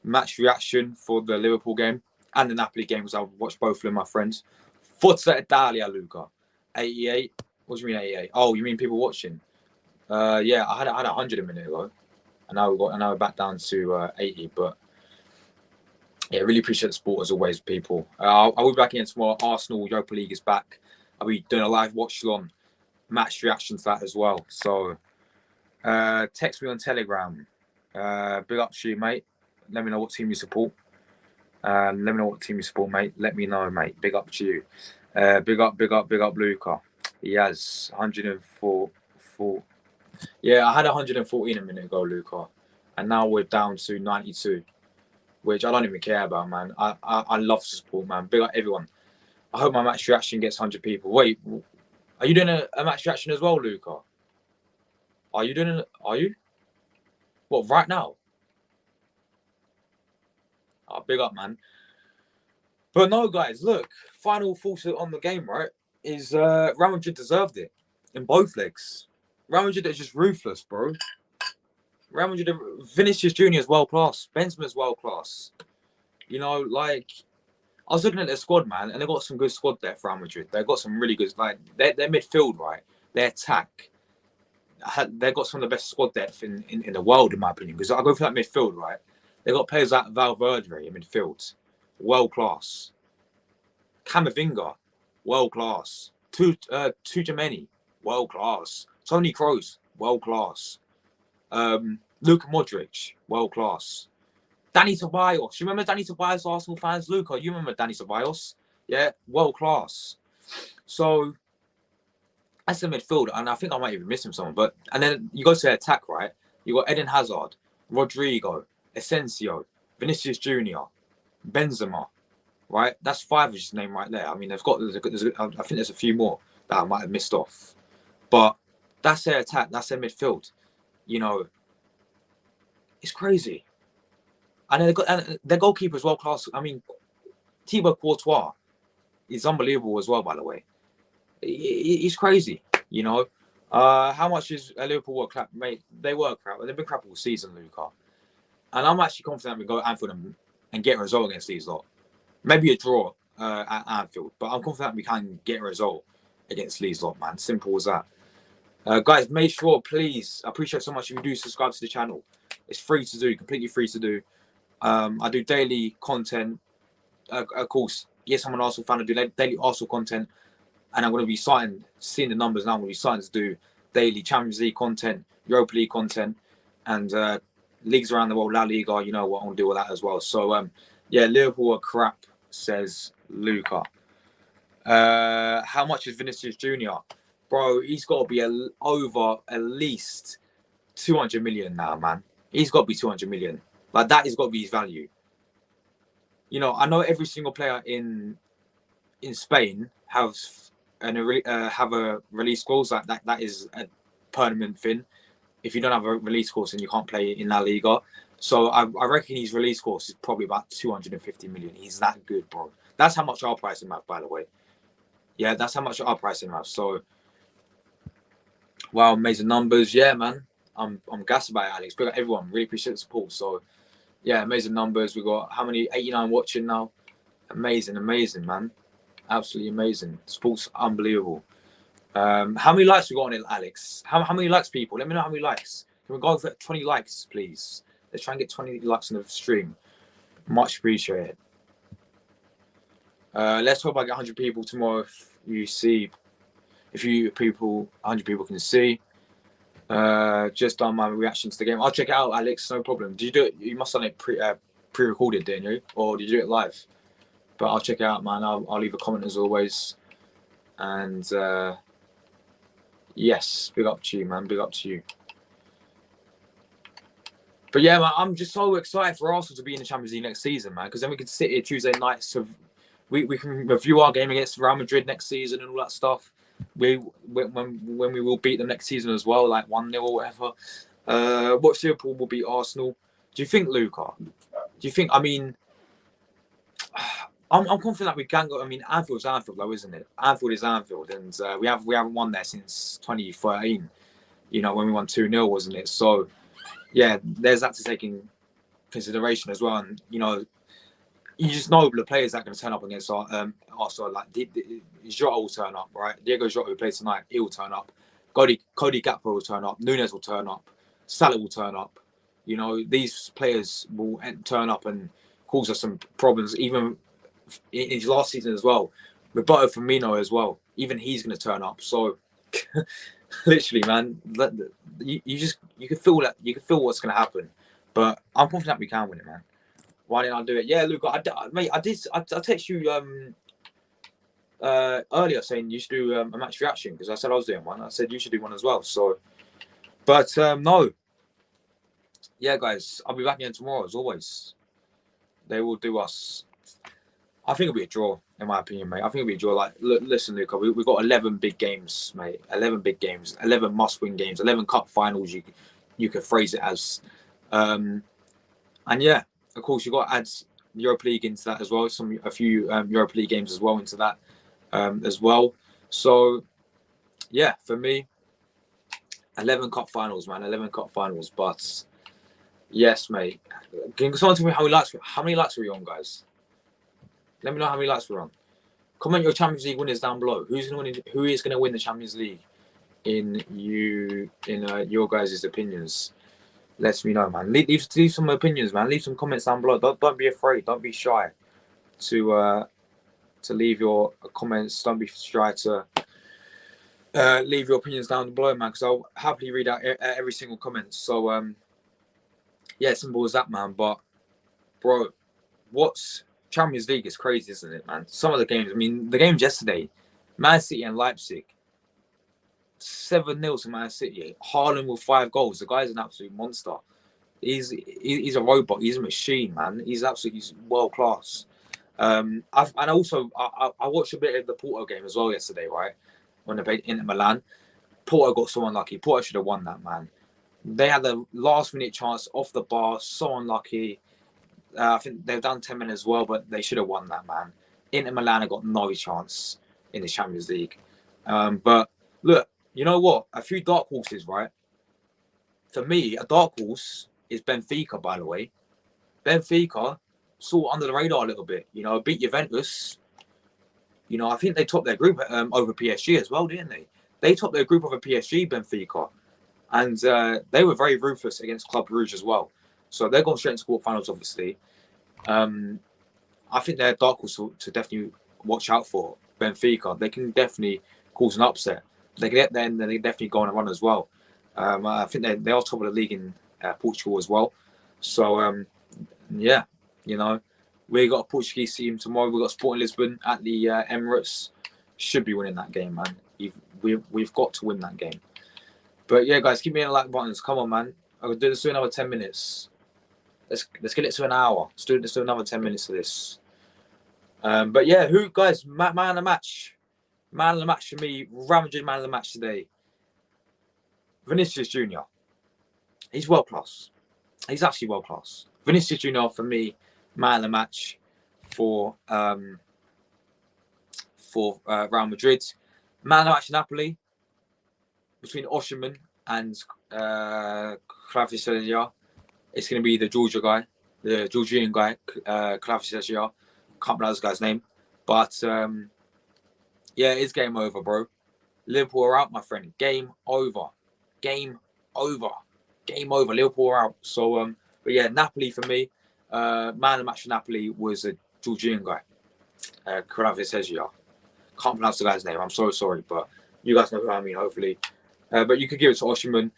match reaction for the Liverpool game and the Napoli game, because I watched both of them, my friends. Forza Italia, Luca. 88. What do you mean 88? Oh, you mean people watching? Yeah, I had 100 a minute ago, and now we're back down to 80. But yeah, really appreciate the support as always, people. I'll be back again tomorrow. Arsenal Europa League is back. I'll be doing a live watch along, match reaction to that as well. So text me on Telegram. Big up to you, mate. Let me know what team you support. Let me know what team you support, mate. Let me know, mate. Big up to you. Big up, Luca. He has 104. Yeah, I had 114 a minute ago, Luca, and now we're down to 92, which I don't even care about, man. I love support, man. Big up everyone. I hope my match reaction gets 100 people. Wait, are you doing a match reaction as well, Luca? Are you? What, right now? Oh, big up, man. But no, guys, look. Final thoughts on the game, right, is Real Madrid deserved it in both legs. Real Madrid is just ruthless, bro. Real Madrid, Vinicius Jr. is world class. Benzema is world class. You know, like, I was looking at their squad, man, and they got some good squad there for Real Madrid. They got some really good, like, their midfield, right? Their attack. They got some of the best squad depth in the world, in my opinion. Because I go for that midfield, right? They got players like Valverde in midfield, world class. Camavinga, world class. Tchouaméni, world class. Toni Kroos, world class. Luka Modric, world class. Danny Ceballos. You remember Danny Ceballos, Arsenal fans? Luca, you remember Danny Ceballos? Yeah, world class. So that's the midfield, and I think I might even miss him someone. And then you go to the attack, right? You got Eden Hazard, Rodrigo, Asensio, Vinicius Jr, Benzema, right? That's 5 of his name right there. I mean, I think there's a few more that I might have missed off, but that's their attack. That's their midfield. You know, it's crazy. And their goalkeeper is world class. I mean, Thibaut Courtois is unbelievable as well, by the way. He's crazy, you know. How much is Liverpool were crap, mate? They were crap. They've been crap all season, Luca. And I'm actually confident we go to Anfield and get a result against these lot. Maybe a draw at Anfield, but I'm confident we can get a result against these lot, man. Simple as that. Guys, make sure, please, I appreciate so much if you do subscribe to the channel. It's free to do, completely free to do. I do daily content. Of course, yes, I'm an Arsenal fan. I do daily Arsenal content. And I'm going to be seeing the numbers now. I'm going to be starting to do daily Champions League content, Europa League content, and leagues around the world, La Liga. You know what, I'm going to do all that as well. So, yeah, Liverpool are crap, says Luca. How much is Vinicius Jr? Bro, he's got to be over at least 200 million now, man. He's got to be 200 million. Like, that has got to be his value. You know, I know every single player in Spain have a release clause. That is a permanent thing. If you don't have a release clause, then you can't play in La Liga. So I reckon his release clause is probably about 250 million. He's that good, bro. That's how much our price him have, by the way. Yeah, that's how much our price him have. So, wow, amazing numbers. Yeah, man. I'm gassed about it, Alex. But everyone, really appreciate the support. So, yeah, amazing numbers. We got how many? 89 watching now. Amazing, man. Absolutely amazing. Sports unbelievable. How many likes we got on it, Alex? How many likes, people? Let me know how many likes. Can we go for 20 likes, please? Let's try and get 20 likes on the stream. Much appreciated. Let's hope I get 100 people tomorrow. If 100 people can see. Just on my reaction to the game. I'll check it out, Alex. No problem. Did you do it? You must have done it pre-recorded, didn't you? Or did you do it live? But I'll check it out, man. I'll leave a comment as always. And yes, big up to you, man. Big up to you. But yeah, man, I'm just so excited for Arsenal to be in the Champions League next season, man. Because then we can sit here Tuesday nights we can review our game against Real Madrid next season and all that stuff. When we will beat them next season as well, like 1-0 or whatever. Watch Liverpool will beat Arsenal. Do you think, Luca? Do you think? I mean, I'm confident that we can go. I mean, Anfield's Anfield, though, isn't it? Anfield is Anfield, and we haven't won there since 2013. You know, when we won 2-0, wasn't it? So, yeah, there's that to take in consideration as well. And you know, you just know the players that are going to turn up against Arsenal. Like Jota will turn up, right? Diego Jota, who plays tonight, he will turn up. Cody Gakpo will turn up. Nunes will turn up. Salah will turn up. You know, these players will turn up and cause us some problems. Even in his last season as well, Roberto Firmino as well. Even he's going to turn up. So, literally, man, you can feel that. You can feel what's going to happen. But I'm confident we can win it, man. Why didn't I do it? Yeah, Luke, mate, I text you earlier saying you should do a match reaction because I said I was doing one. I said you should do one as well. So, but no. Yeah, guys, I'll be back again tomorrow as always. They will do us. I think it'll be a draw, in my opinion, mate. I think it'll be a draw. Like, listen, Luca, we've got 11 big games, mate. 11 big games, 11 must-win games, 11 cup finals. You could phrase it as, and yeah. Of course, you've got to add Europa League into that as well. A few Europa League games as well into that as well. So, yeah, for me, 11 cup finals, man. 11 cup finals. But, yes, mate. Can someone tell me how many likes are we on, guys? Let me know how many likes we're on. Comment your Champions League winners down below. Who is going to win the Champions League in your guys' opinions? Let me know, man. Leave some opinions, man. Leave some comments down below. Don't be afraid. Don't be shy to leave your comments. Don't be shy to leave your opinions down below, man. Because I'll happily read out every single comment. So yeah, simple as that, man. But bro, what's Champions League is crazy, isn't it, man? Some of the games. I mean, the games yesterday, Man City and Leipzig. 7-0 to Man City. Haaland with 5 goals. The guy's an absolute monster. He's a robot. He's a machine, man. He's world class. I watched a bit of the Porto game as well yesterday, right? When they played Inter Milan. Porto got so unlucky. Porto should have won that, man. They had the last minute chance off the bar. So unlucky. I think they've done 10 minutes as well, but they should have won that, man. Inter Milan have got no chance in the Champions League. But look, you know what? A few dark horses, right? For me, a dark horse is Benfica, by the way. Benfica saw under the radar a little bit. You know, beat Juventus. You know, I think they topped their group over PSG as well, didn't they? They topped their group over PSG, Benfica. And they were very ruthless against Club Brugge as well. So they're going straight into quarterfinals, obviously. I think they're dark horse to definitely watch out for. Benfica. They can definitely cause an upset. They get there and they definitely go on a run as well. I think they are top of the league in Portugal as well. So, yeah, you know, we got a Portuguese team tomorrow. We've got Sporting Lisbon at the Emirates. Should be winning that game, man. We've got to win that game. But, yeah, guys, keep me in the like buttons. Come on, man. I'll do this to another 10 minutes. Let's get it to an hour. Let's do this to another 10 minutes of this. But, yeah, guys, man of the match. Man of the match for me, Real Madrid man of the match today. Vinicius Jr. He's world class. He's actually world class. Vinicius Jr. for me, man of the match for Real Madrid. Man of the match Napoli between Osimhen and Kvaratskhelia. It's going to be the Georgian guy, Kvaratskhelia. Can't pronounce this guy's name, but. Yeah, it's game over, bro. Liverpool are out, my friend. Game over. Game over. Game over. Liverpool are out. So, but yeah, Napoli for me. Man of the match for Napoli was a Georgian guy. Kvaratskhelia. Can't pronounce the guy's name. I'm so sorry, but you guys know who I mean, hopefully. But you could give it to Osimhen.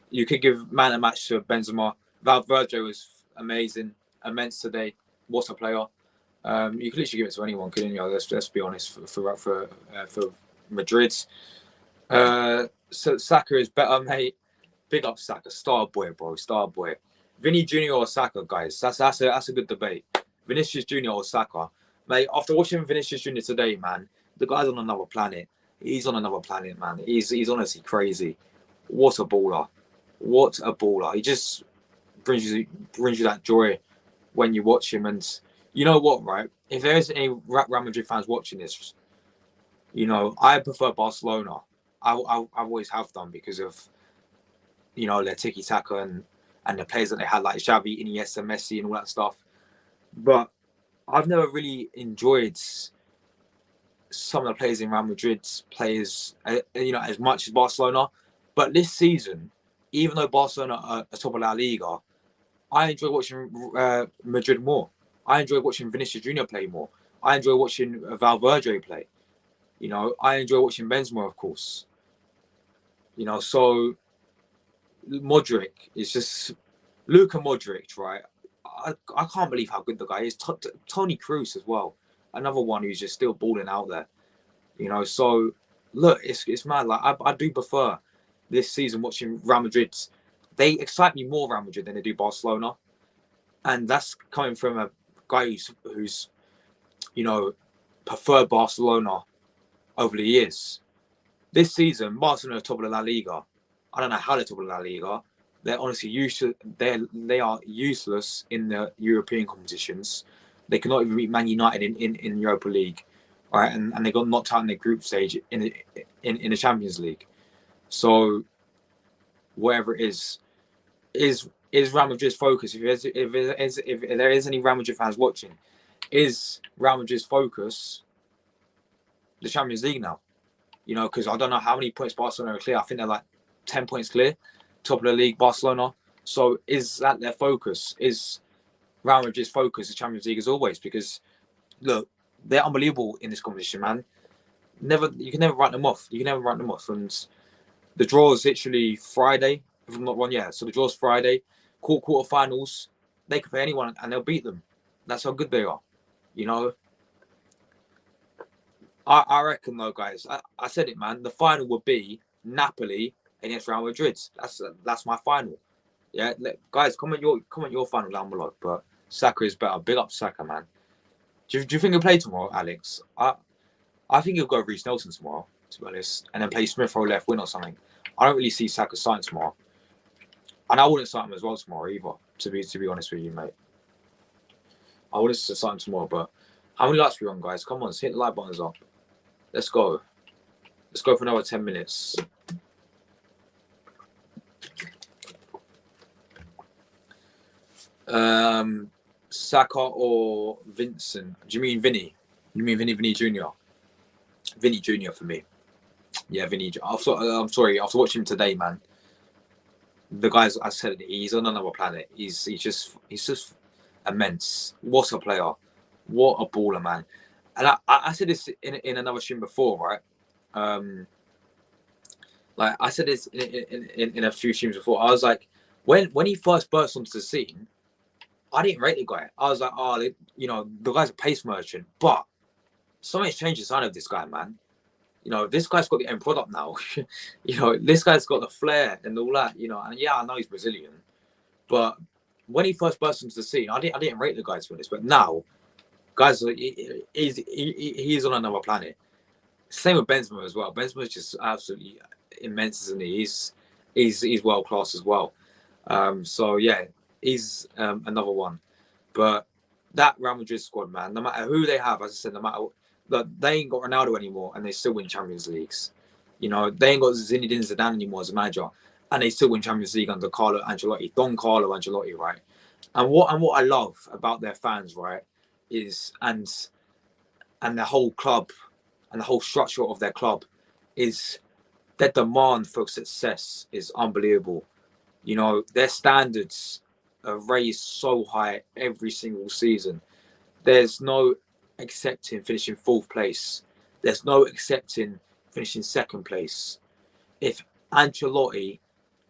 You could give man of the match to Benzema. Valverde was amazing. Immense today. What a player. You could literally give it to anyone, couldn't you? Let's be honest. For Madrid, so Saka is better, mate. Big up Saka, star boy, bro, star boy. Vinny Jr. or Saka, guys. That's a good debate. Vinicius Jr. or Saka. Mate, after watching Vinicius Jr. today, man, the guy's on another planet. He's on another planet, man. He's honestly crazy. What a baller. What a baller. He just brings you that joy when you watch him. And you know what, right? If there is any Real Madrid fans watching this, you know, I prefer Barcelona. I've always have done because of, you know, their tiki-taka and the players that they had, like Xavi, Iniesta, Messi and all that stuff. But I've never really enjoyed some of the players in Real Madrid's players, you know, as much as Barcelona. But this season, even though Barcelona are top of La Liga, I enjoy watching Madrid more. I enjoy watching Vinicius Jr. play more. I enjoy watching Valverde play. You know, I enjoy watching Benzema, of course. You know, so Modric is just Luka Modric, right? I can't believe how good the guy is. Tony Kroos as well, another one who's just still balling out there. You know, so look, it's mad. Like I do prefer this season watching Real Madrid. They excite me more, Real Madrid, than they do Barcelona, and that's coming from a guy who's you know preferred Barcelona over the years. This season, Barcelona are top of the La Liga. I don't know how they're top of the La Liga. They're honestly they are useless in the European competitions. They cannot even beat Man United in Europa League, right? And they got knocked out in the group stage in the Champions League. So whatever it is Real Madrid's focus. If there is any Real Madrid fans watching, is Real Madrid's focus the Champions League now? You know, because I don't know how many points Barcelona are clear. I think they're like 10 points clear, top of the league, Barcelona. So is that their focus? Is Real Madrid's focus the Champions League as always? Because look, they're unbelievable in this competition, man. You can never write them off. And the draw is literally Friday, if I'm not wrong. Yeah, so the draw's Friday. Quarterfinals, they can play anyone and they'll beat them. That's how good they are. You know. I reckon though, guys. I said it, man. The final would be Napoli against Real Madrid. That's my final. Yeah, guys, comment your final down below. But Saka is better. Big up Saka, man. Do you think he'll play tomorrow, Alex? I think he'll go Reece Nelson tomorrow, to be honest, and then play Smith Rowe left wing or something. I don't really see Saka starting tomorrow, and I wouldn't start him as well tomorrow either. To be honest with you, mate, I wouldn't start him tomorrow. But how many likes are we on, guys? Come on, let's hit the like buttons up. Let's go. Let's go for another 10 minutes. Saka or Vincent? Do you mean Vinny? You mean Vinny Jr.? Vinny Jr. for me. Yeah, Vinny. I'm sorry. After watching him today, man, the guys, I said, he's on another planet. He's just immense. What a player. What a baller, man. And I said this in another stream before, right? Like I said this in a few streams before. I was like, when he first burst onto the scene, I didn't rate the guy. I was like, you know, the guy's a pace merchant. But something's changed inside of this guy, man. You know, this guy's got the end product now. You know, this guy's got the flair and all that. You know, and yeah, I know he's Brazilian, but when he first burst into the scene, I didn't rate the guy for this. But now, guys, he's on another planet. Same with Benzema as well. Benzema's just absolutely immense, isn't he? He's world class as well. So yeah, he's another one. But that Real Madrid squad, man, no matter who they have, as I said, no matter they ain't got Ronaldo anymore, and they still win Champions Leagues. You know, they ain't got Zinedine Zidane anymore as a manager, and they still win Champions League under Carlo Ancelotti, Don Carlo Ancelotti, right? And what I love about their fans, right, is and the whole club and the whole structure of their club is their demand for success is unbelievable. You know, their standards are raised so high every single season. There's no accepting finishing fourth place. There's no accepting finishing second place. If Ancelotti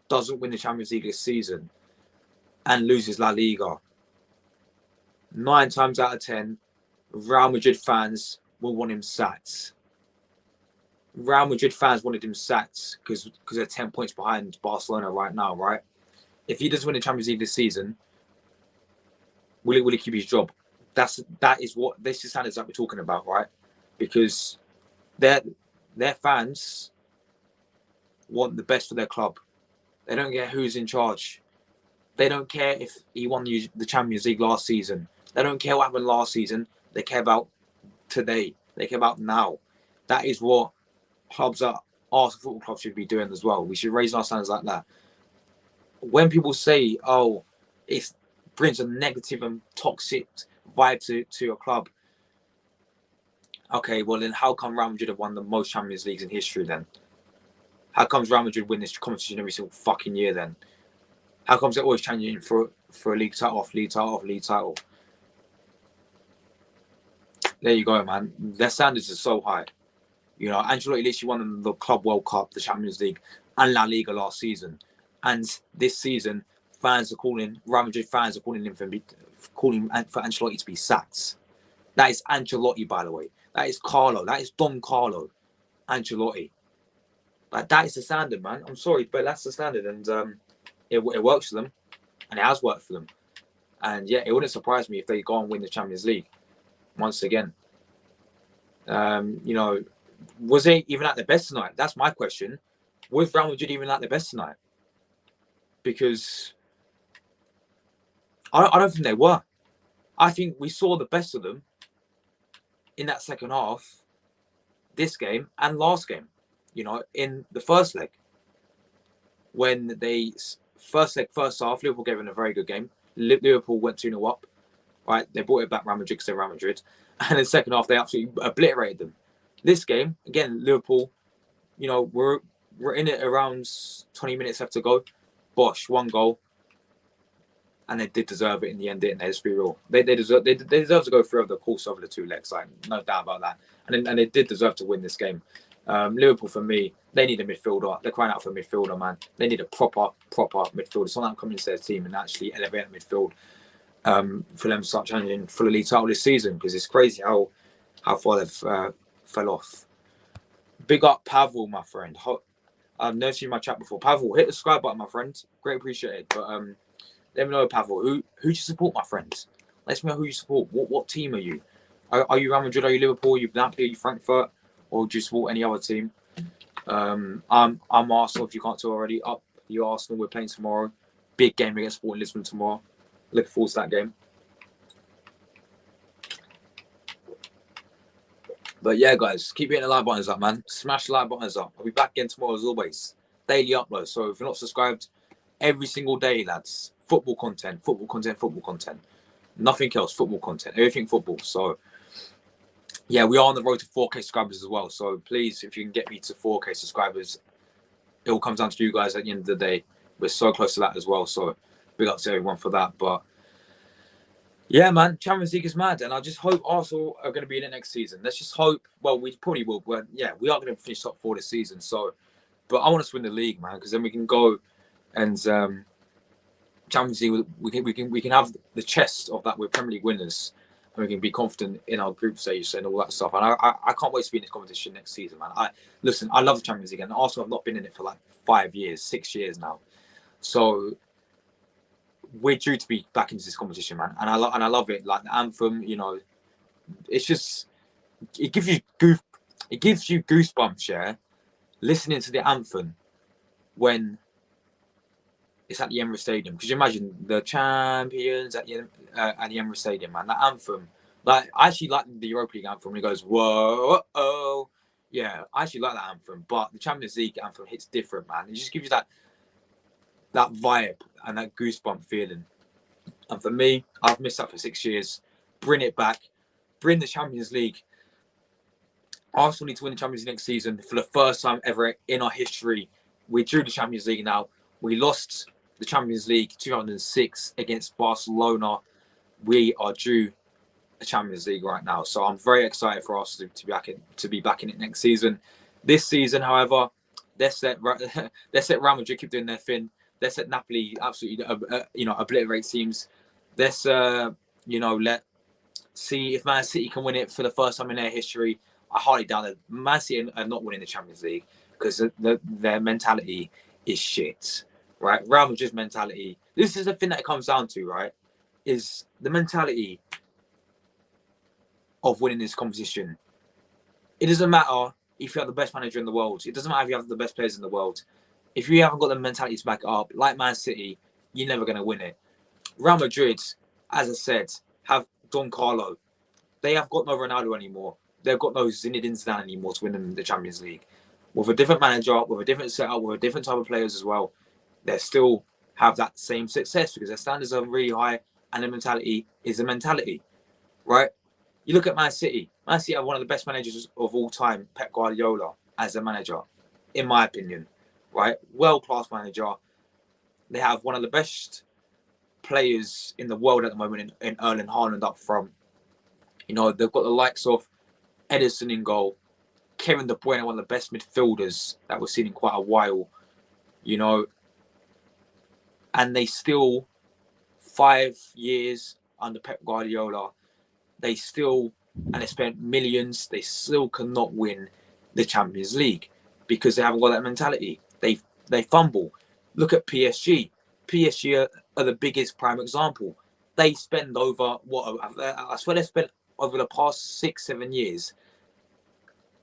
doesn't win the Champions League this season and loses La Liga, 9 times out of 10, Real Madrid fans will want him sacked. Real Madrid fans wanted him sacked because they're 10 points behind Barcelona right now, right? If he doesn't win the Champions League this season, will he keep his job? that is what this is standards that we're talking about, right? Because their fans want the best for their club. They don't care who's in charge. They don't care if he won the Champions League last season. They don't care what happened last season. They care about today. They care about now. That is what clubs at Arsenal Football Club should be doing as well. We should raise our standards like that. When people say, "Oh, it brings a negative and toxic vibe to a club," okay, well then how come Real Madrid have won the most Champions Leagues in history then? How comes Real Madrid win this competition every single fucking year then? How comes they're always challenging for a league title off league title? There you go, man. Their standards are so high. You know, Ancelotti literally won the Club World Cup, the Champions League, and La Liga last season. And this season, Real Madrid fans are calling for Ancelotti to be sacked. That is Ancelotti, by the way. That is Carlo. That is Don Carlo Ancelotti. Like, that is the standard, man. I'm sorry, but that's the standard. And it works for them. And it has worked for them. And yeah, it wouldn't surprise me if they go and win the Champions League once again. You know, was they even at their best tonight? That's my question. Was Real Madrid even at their best tonight? Because I don't think they were. I think we saw the best of them in that second half, this game and last game. You know, in the first leg, when first half, Liverpool gave them a very good game. Liverpool went 2-0 up, right? They brought it back Real Madrid because they're Real Madrid. And in the second half, they absolutely obliterated them. This game, again, Liverpool, you know, we're in it around 20 minutes left to go. Bosh, 1 goal. And they did deserve it in the end, didn't they? Let's be real. They deserve to go through the course over the 2 legs, like, no doubt about that. And they did deserve to win this game. Liverpool, for me, they need a midfielder. They're crying out for a midfielder, man. They need a proper midfielder. Someone that come into their team and actually elevate the midfield for them to start challenging for the league title this season, because it's crazy how far they've fell off. Big up Pavel, my friend. I've never seen my chat before. Pavel, hit the subscribe button, my friend. Great appreciated. But let me know, Pavel, who do you support, my friends? Let me know who you support. What team are you? Are you Real Madrid? Are you Liverpool? Are you Napoli? Are you Frankfurt? Or do you support any other team? I'm Arsenal, if you can't tell already. Up the Arsenal. We're playing tomorrow. Big game against Sporting Lisbon tomorrow. Looking forward to that game. But yeah, guys, keep hitting the like buttons up, man. Smash the like buttons up. I'll be back again tomorrow as always. Daily upload. So if you're not subscribed, every single day, lads. Football content. Nothing else. Football content. Everything football. So yeah, we are on the road to 4K subscribers as well. So please, if you can get me to 4K subscribers, it all comes down to you guys at the end of the day. We're so close to that as well. So big up to everyone for that. But yeah, man, Champions League is mad. And I just hope Arsenal are going to be in it next season. Let's just hope. Well, we probably will. But yeah, we are going to finish top 4 this season. So, but I want us to win the league, man, because then we can go and Champions League, we can have the chest of that. We're Premier League winners. And we can be confident in our group stage and all that stuff. And I can't wait to be in this competition next season, man. I love the Champions League, and Arsenal have not been in it for like 5 years, 6 years now. So we're due to be back into this competition, man. And I love it. Like the anthem, you know, it's just it gives you goosebumps, yeah. Listening to the anthem when it's at the Emirates Stadium. Because you imagine the champions at the Emirates Stadium, man. That anthem, like, I actually like the Europa League anthem when it goes, whoa, oh. Yeah, I actually like that anthem. But the Champions League anthem hits different, man. It just gives you that vibe and that goosebump feeling. And for me, I've missed that for 6 years. Bring it back. Bring the Champions League. Arsenal need to win the Champions League next season for the first time ever in our history. We drew the Champions League now. We lost the Champions League 2006 against Barcelona. We are due a Champions League right now. So I'm very excited for us to be back in it next season. This season, however, let's let Real Madrid keep doing their thing. Let's let Napoli absolutely obliterate teams. Let's let's see if Man City can win it for the first time in their history. I highly doubt that Man City are not winning the Champions League because their mentality is shit, right? Real Madrid's mentality. This is the thing that it comes down to, right? Is the mentality of winning this competition. It doesn't matter if you have the best manager in the world. It doesn't matter if you have the best players in the world. If you haven't got the mentality to back it up, like Man City, you're never going to win it. Real Madrid, as I said, have Don Carlo. They have got no Ronaldo anymore. They've got no Zinedine Zidane anymore to win them the Champions League. With a different manager, with a different setup, with a different type of players as well, they still have that same success because their standards are really high and their mentality is a mentality, right? You look at Man City. Man City are one of the best managers of all time, Pep Guardiola, as a manager, in my opinion, right? World-class manager. They have one of the best players in the world at the moment in Erling Haaland up front. You know, they've got the likes of Ederson in goal, Kevin De Bruyne, one of the best midfielders that we've seen in quite a while, you know, and they still, 5 years under Pep Guardiola, they spent millions, they still cannot win the Champions League because they haven't got that mentality. They fumble. Look at PSG. PSG are the biggest prime example. They spend over, I swear they spent over the past 6-7 years,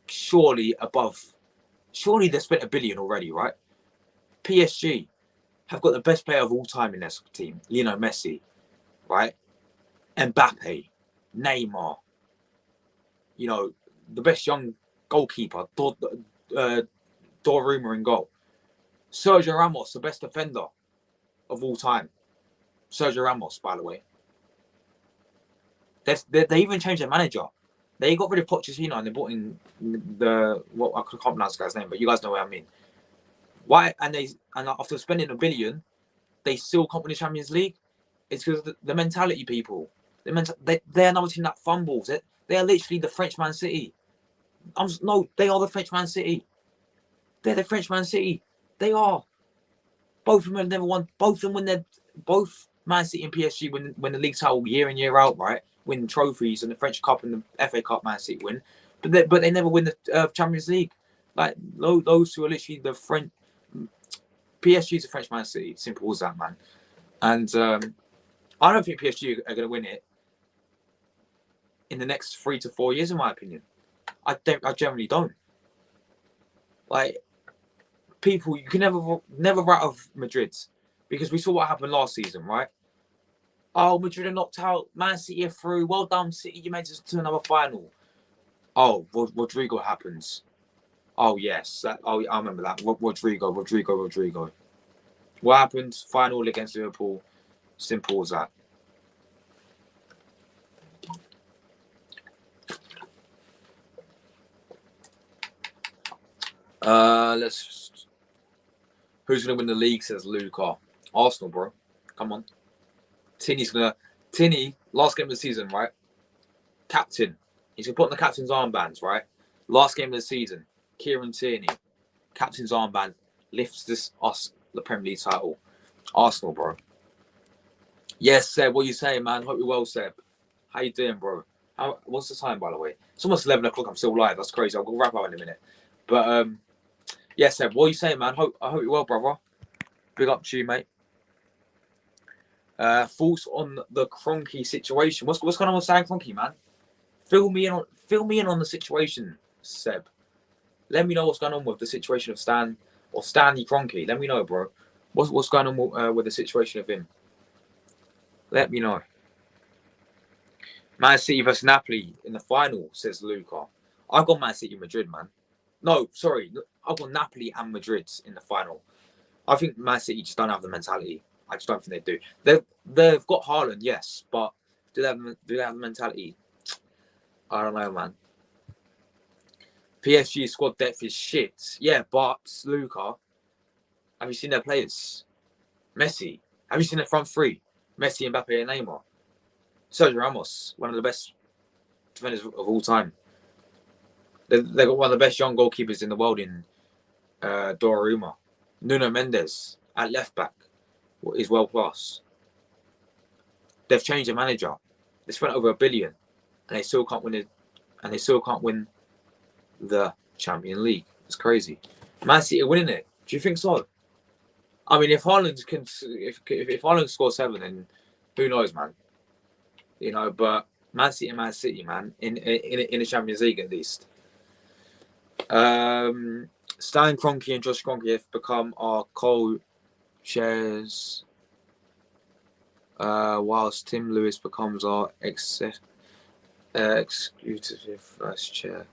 surely they spent $1 billion already, right? PSG have got the best player of all time in their team, Lionel Messi, right? Mbappe, Neymar, you know, the best young goalkeeper, Donnarumma in goal. Sergio Ramos, the best defender of all time. Sergio Ramos, by the way. They even changed their manager. They got rid of Pochettino and they brought in I can't pronounce the guy's name, but you guys know what I mean. Why? And after spending $1 billion, they still can't win the Champions League. It's because of the mentality, people. They're another team that fumbles. They are literally the French Man City. They are the French Man City. They're the French Man City. They are. Both of them have never won. Both Man City and PSG win the league title year in, year out, right? Win trophies and the French Cup and the FA Cup, Man City win. But they never win the Champions League. Like, those two are literally the French. PSG is a French Man City. Simple as that, man. And I don't think PSG are going to win it in the next 3 to 4 years, in my opinion. I generally don't. Like, people, you can never write off Madrid because we saw what happened last season, right? Oh, Madrid are knocked out. Man City are through. Well done, City. You made it to another final. Oh, Rodrigo happens. Oh, yes. I remember that. Rodrigo. What happens? Final against Liverpool. Simple as that. Who's going to win the league, says Luca. Arsenal, bro. Come on. Tinny, last game of the season, right? Captain. He's going to put on the captain's armbands, right? Last game of the season. Kieran Tierney. Captain's armband. Lifts us the Premier League title. Arsenal, bro. Yes, Seb. What are you saying, man? Hope you're well, Seb. How you doing, bro? What's the time, by the way? It's almost 11 o'clock. I'm still live. That's crazy. I'll go wrap up in a minute. But, yes, Seb. What are you saying, man? I hope you're well, brother. Big up to you, mate. Thoughts on the Kroenke situation? What's going on with Stan Kroenke, man? Fill me in on the situation, Seb. Let me know what's going on with the situation of Stanley Kroenke. Let me know, bro. What's going on with the situation of him? Let me know. Man City versus Napoli in the final, says Luca. I've got Man City Madrid, man. No, sorry. I've got Napoli and Madrid in the final. I think Man City just don't have the mentality. I just don't think they do. They've got Haaland, yes, but do they have the mentality? I don't know, man. PSG squad depth is shit. Yeah, but Luca, have you seen their players? Messi. Have you seen their front three? Messi, Mbappe, and Neymar. Sergio Ramos, one of the best defenders of all time. They've got one of the best young goalkeepers in the world in Donnarumma. Nuno Mendes at left back is world class. They've changed the manager. They spent over $1 billion, and they still can't win it. And they still can't win the Champions League. It's crazy. Man City are winning it. Do you think so? I mean, if Haaland scores 7, then who knows, man? You know, but Man City, man, in the Champions League at least. Stan Kroenke and Josh Kroenke have become our co-chairs, whilst Tim Lewis becomes our exclusive vice chair.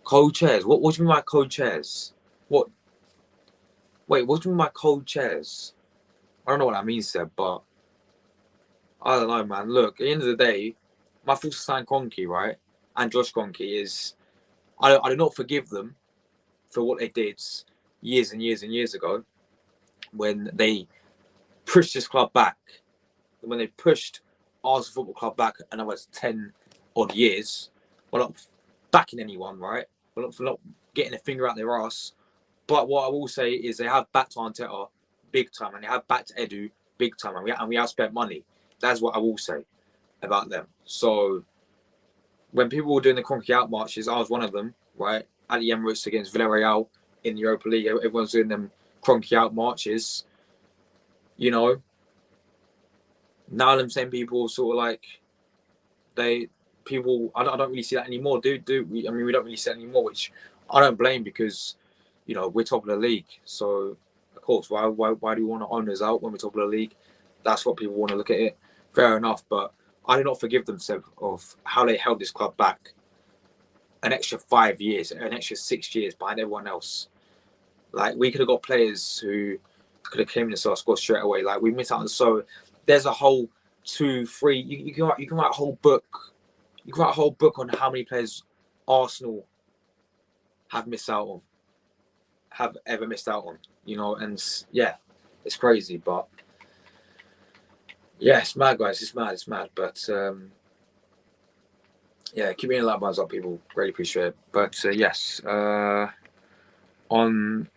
Co-chairs? What do you mean by co-chairs? What? Wait, what do you mean by co-chairs? I don't know what that means, Seb, but I don't know, man. Look, at the end of the day, my thoughts on Stan Kroenke, right, and Josh Kroenke is, I do not forgive them for what they did years and years and years ago when they pushed this club back, when they pushed Arsenal Football Club back another 10 odd years. We're not backing anyone, right? We're not getting a finger out their ass. But what I will say is they have backed Arteta big time, and they have backed Edu big time, and we have spent money. That's what I will say about them. So when people were doing the Kroenke out marches, I was one of them, right? At the Emirates against Villarreal in the Europa League, everyone's doing them Kroenke out marches. You know, now them same people sort of like I don't really see that anymore. We don't really see that anymore, which I don't blame, because you know we're top of the league. So of course, why do we want to own us out when we're top of the league? That's what people want to look at it. Fair enough, but I do not forgive them, Seb, of how they held this club back an extra 5 years, an extra 6 years behind everyone else. Like, we could have got players who could have came in and scored straight away. Like, we missed out on. So there's a whole 2, 3. You can write a whole book. You can write a whole book on how many players Arsenal have ever missed out on. You know, and yeah, it's crazy, but yeah, it's mad, guys. It's mad. But yeah, keep me in the light buttons up, people. Really appreciate it. But yes, on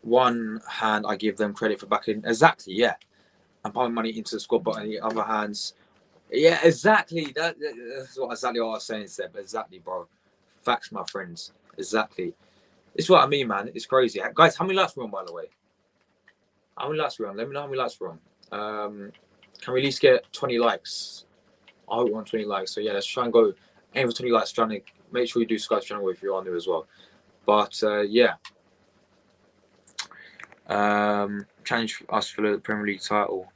one hand, I give them credit for backing exactly, yeah, and pumping money into the squad. But on the other hands, yeah, exactly. That's exactly what I was saying, Seb. Exactly, bro. Facts, my friends. Exactly. It's what I mean, man. It's crazy, guys. How many likes we're on, by the way? How many likes we're on? Let me know how many likes we're on. Can we at least get 20 likes? I hope we're on 20 likes. So yeah, let's try and go aim for 20 likes. Trying to make sure you do subscribe to the channel if you are new as well. But yeah, challenge us for the Premier League title.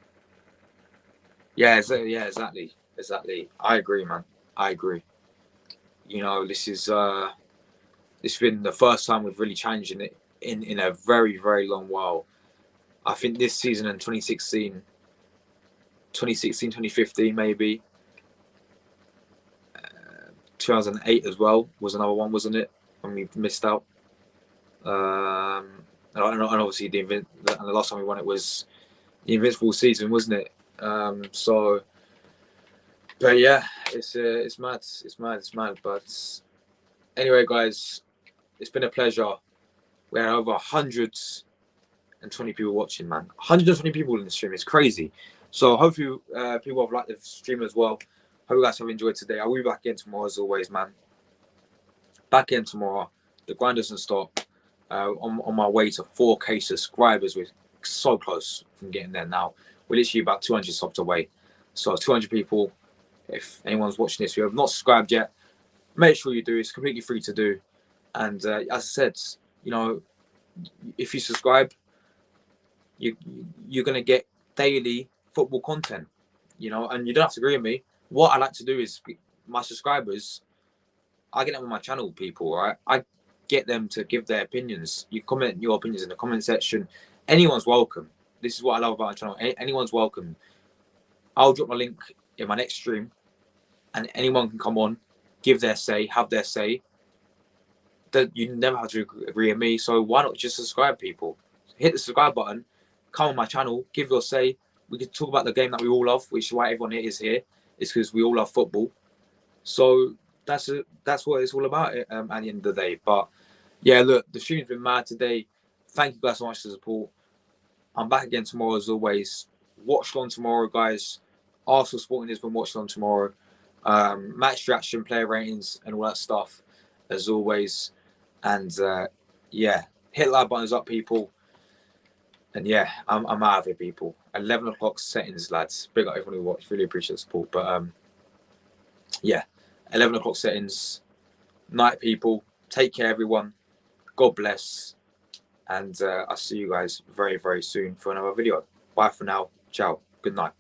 Yeah, exactly. I agree, man. I agree. You know, this has been the first time we've really challenged it in a very, very long while. I think this season in 2016, 2015 maybe. 2008 as well was another one, wasn't it? When we missed out. And obviously the last time we won it was the Invincible season, wasn't it? So, but yeah, it's mad. But anyway, guys, it's been a pleasure. We had over 120 people watching, man. 120 people in the stream. It's crazy. So hopefully people have liked the stream as well. Hope you guys have enjoyed today. I'll be back again tomorrow as always, man. Back in tomorrow. The grind doesn't stop. On my way to 4K subscribers. We're so close from getting there now. We're literally about 200 subs away. So 200 people. If anyone's watching this, who have not subscribed yet, make sure you do. It's completely free to do. And as I said, you know, if you subscribe, you're going to get daily football content, you know, and you don't have to agree with me. What I like to do is my subscribers, I get them on my channel, people, right? I get them to give their opinions. You comment your opinions in the comment section. Anyone's welcome. This is what I love about my channel. Anyone's welcome. I'll drop my link in my next stream, and anyone can come on, give their say, have their say. That you never have to agree with me. So why not just subscribe, people? Hit the subscribe button, come on my channel, give your say. We can talk about the game that we all love, which is why everyone here is here. It's because we all love football. So that's what it's all about at the end of the day. But yeah, look, the stream's been mad today. Thank you guys so much for the support. I'm back again tomorrow as always. Watch on tomorrow, guys. Arsenal Sporting has been watched on tomorrow. Match reaction, player ratings, and all that stuff as always. And yeah, hit like buttons up, people. And yeah, I'm out of here, people. 11 o'clock settings, lads. Big up everyone who watched. Really appreciate the support. But yeah, 11 o'clock settings. Night, people. Take care, everyone. God bless. And I'll see you guys very, very soon for another video. Bye for now. Ciao. Good night.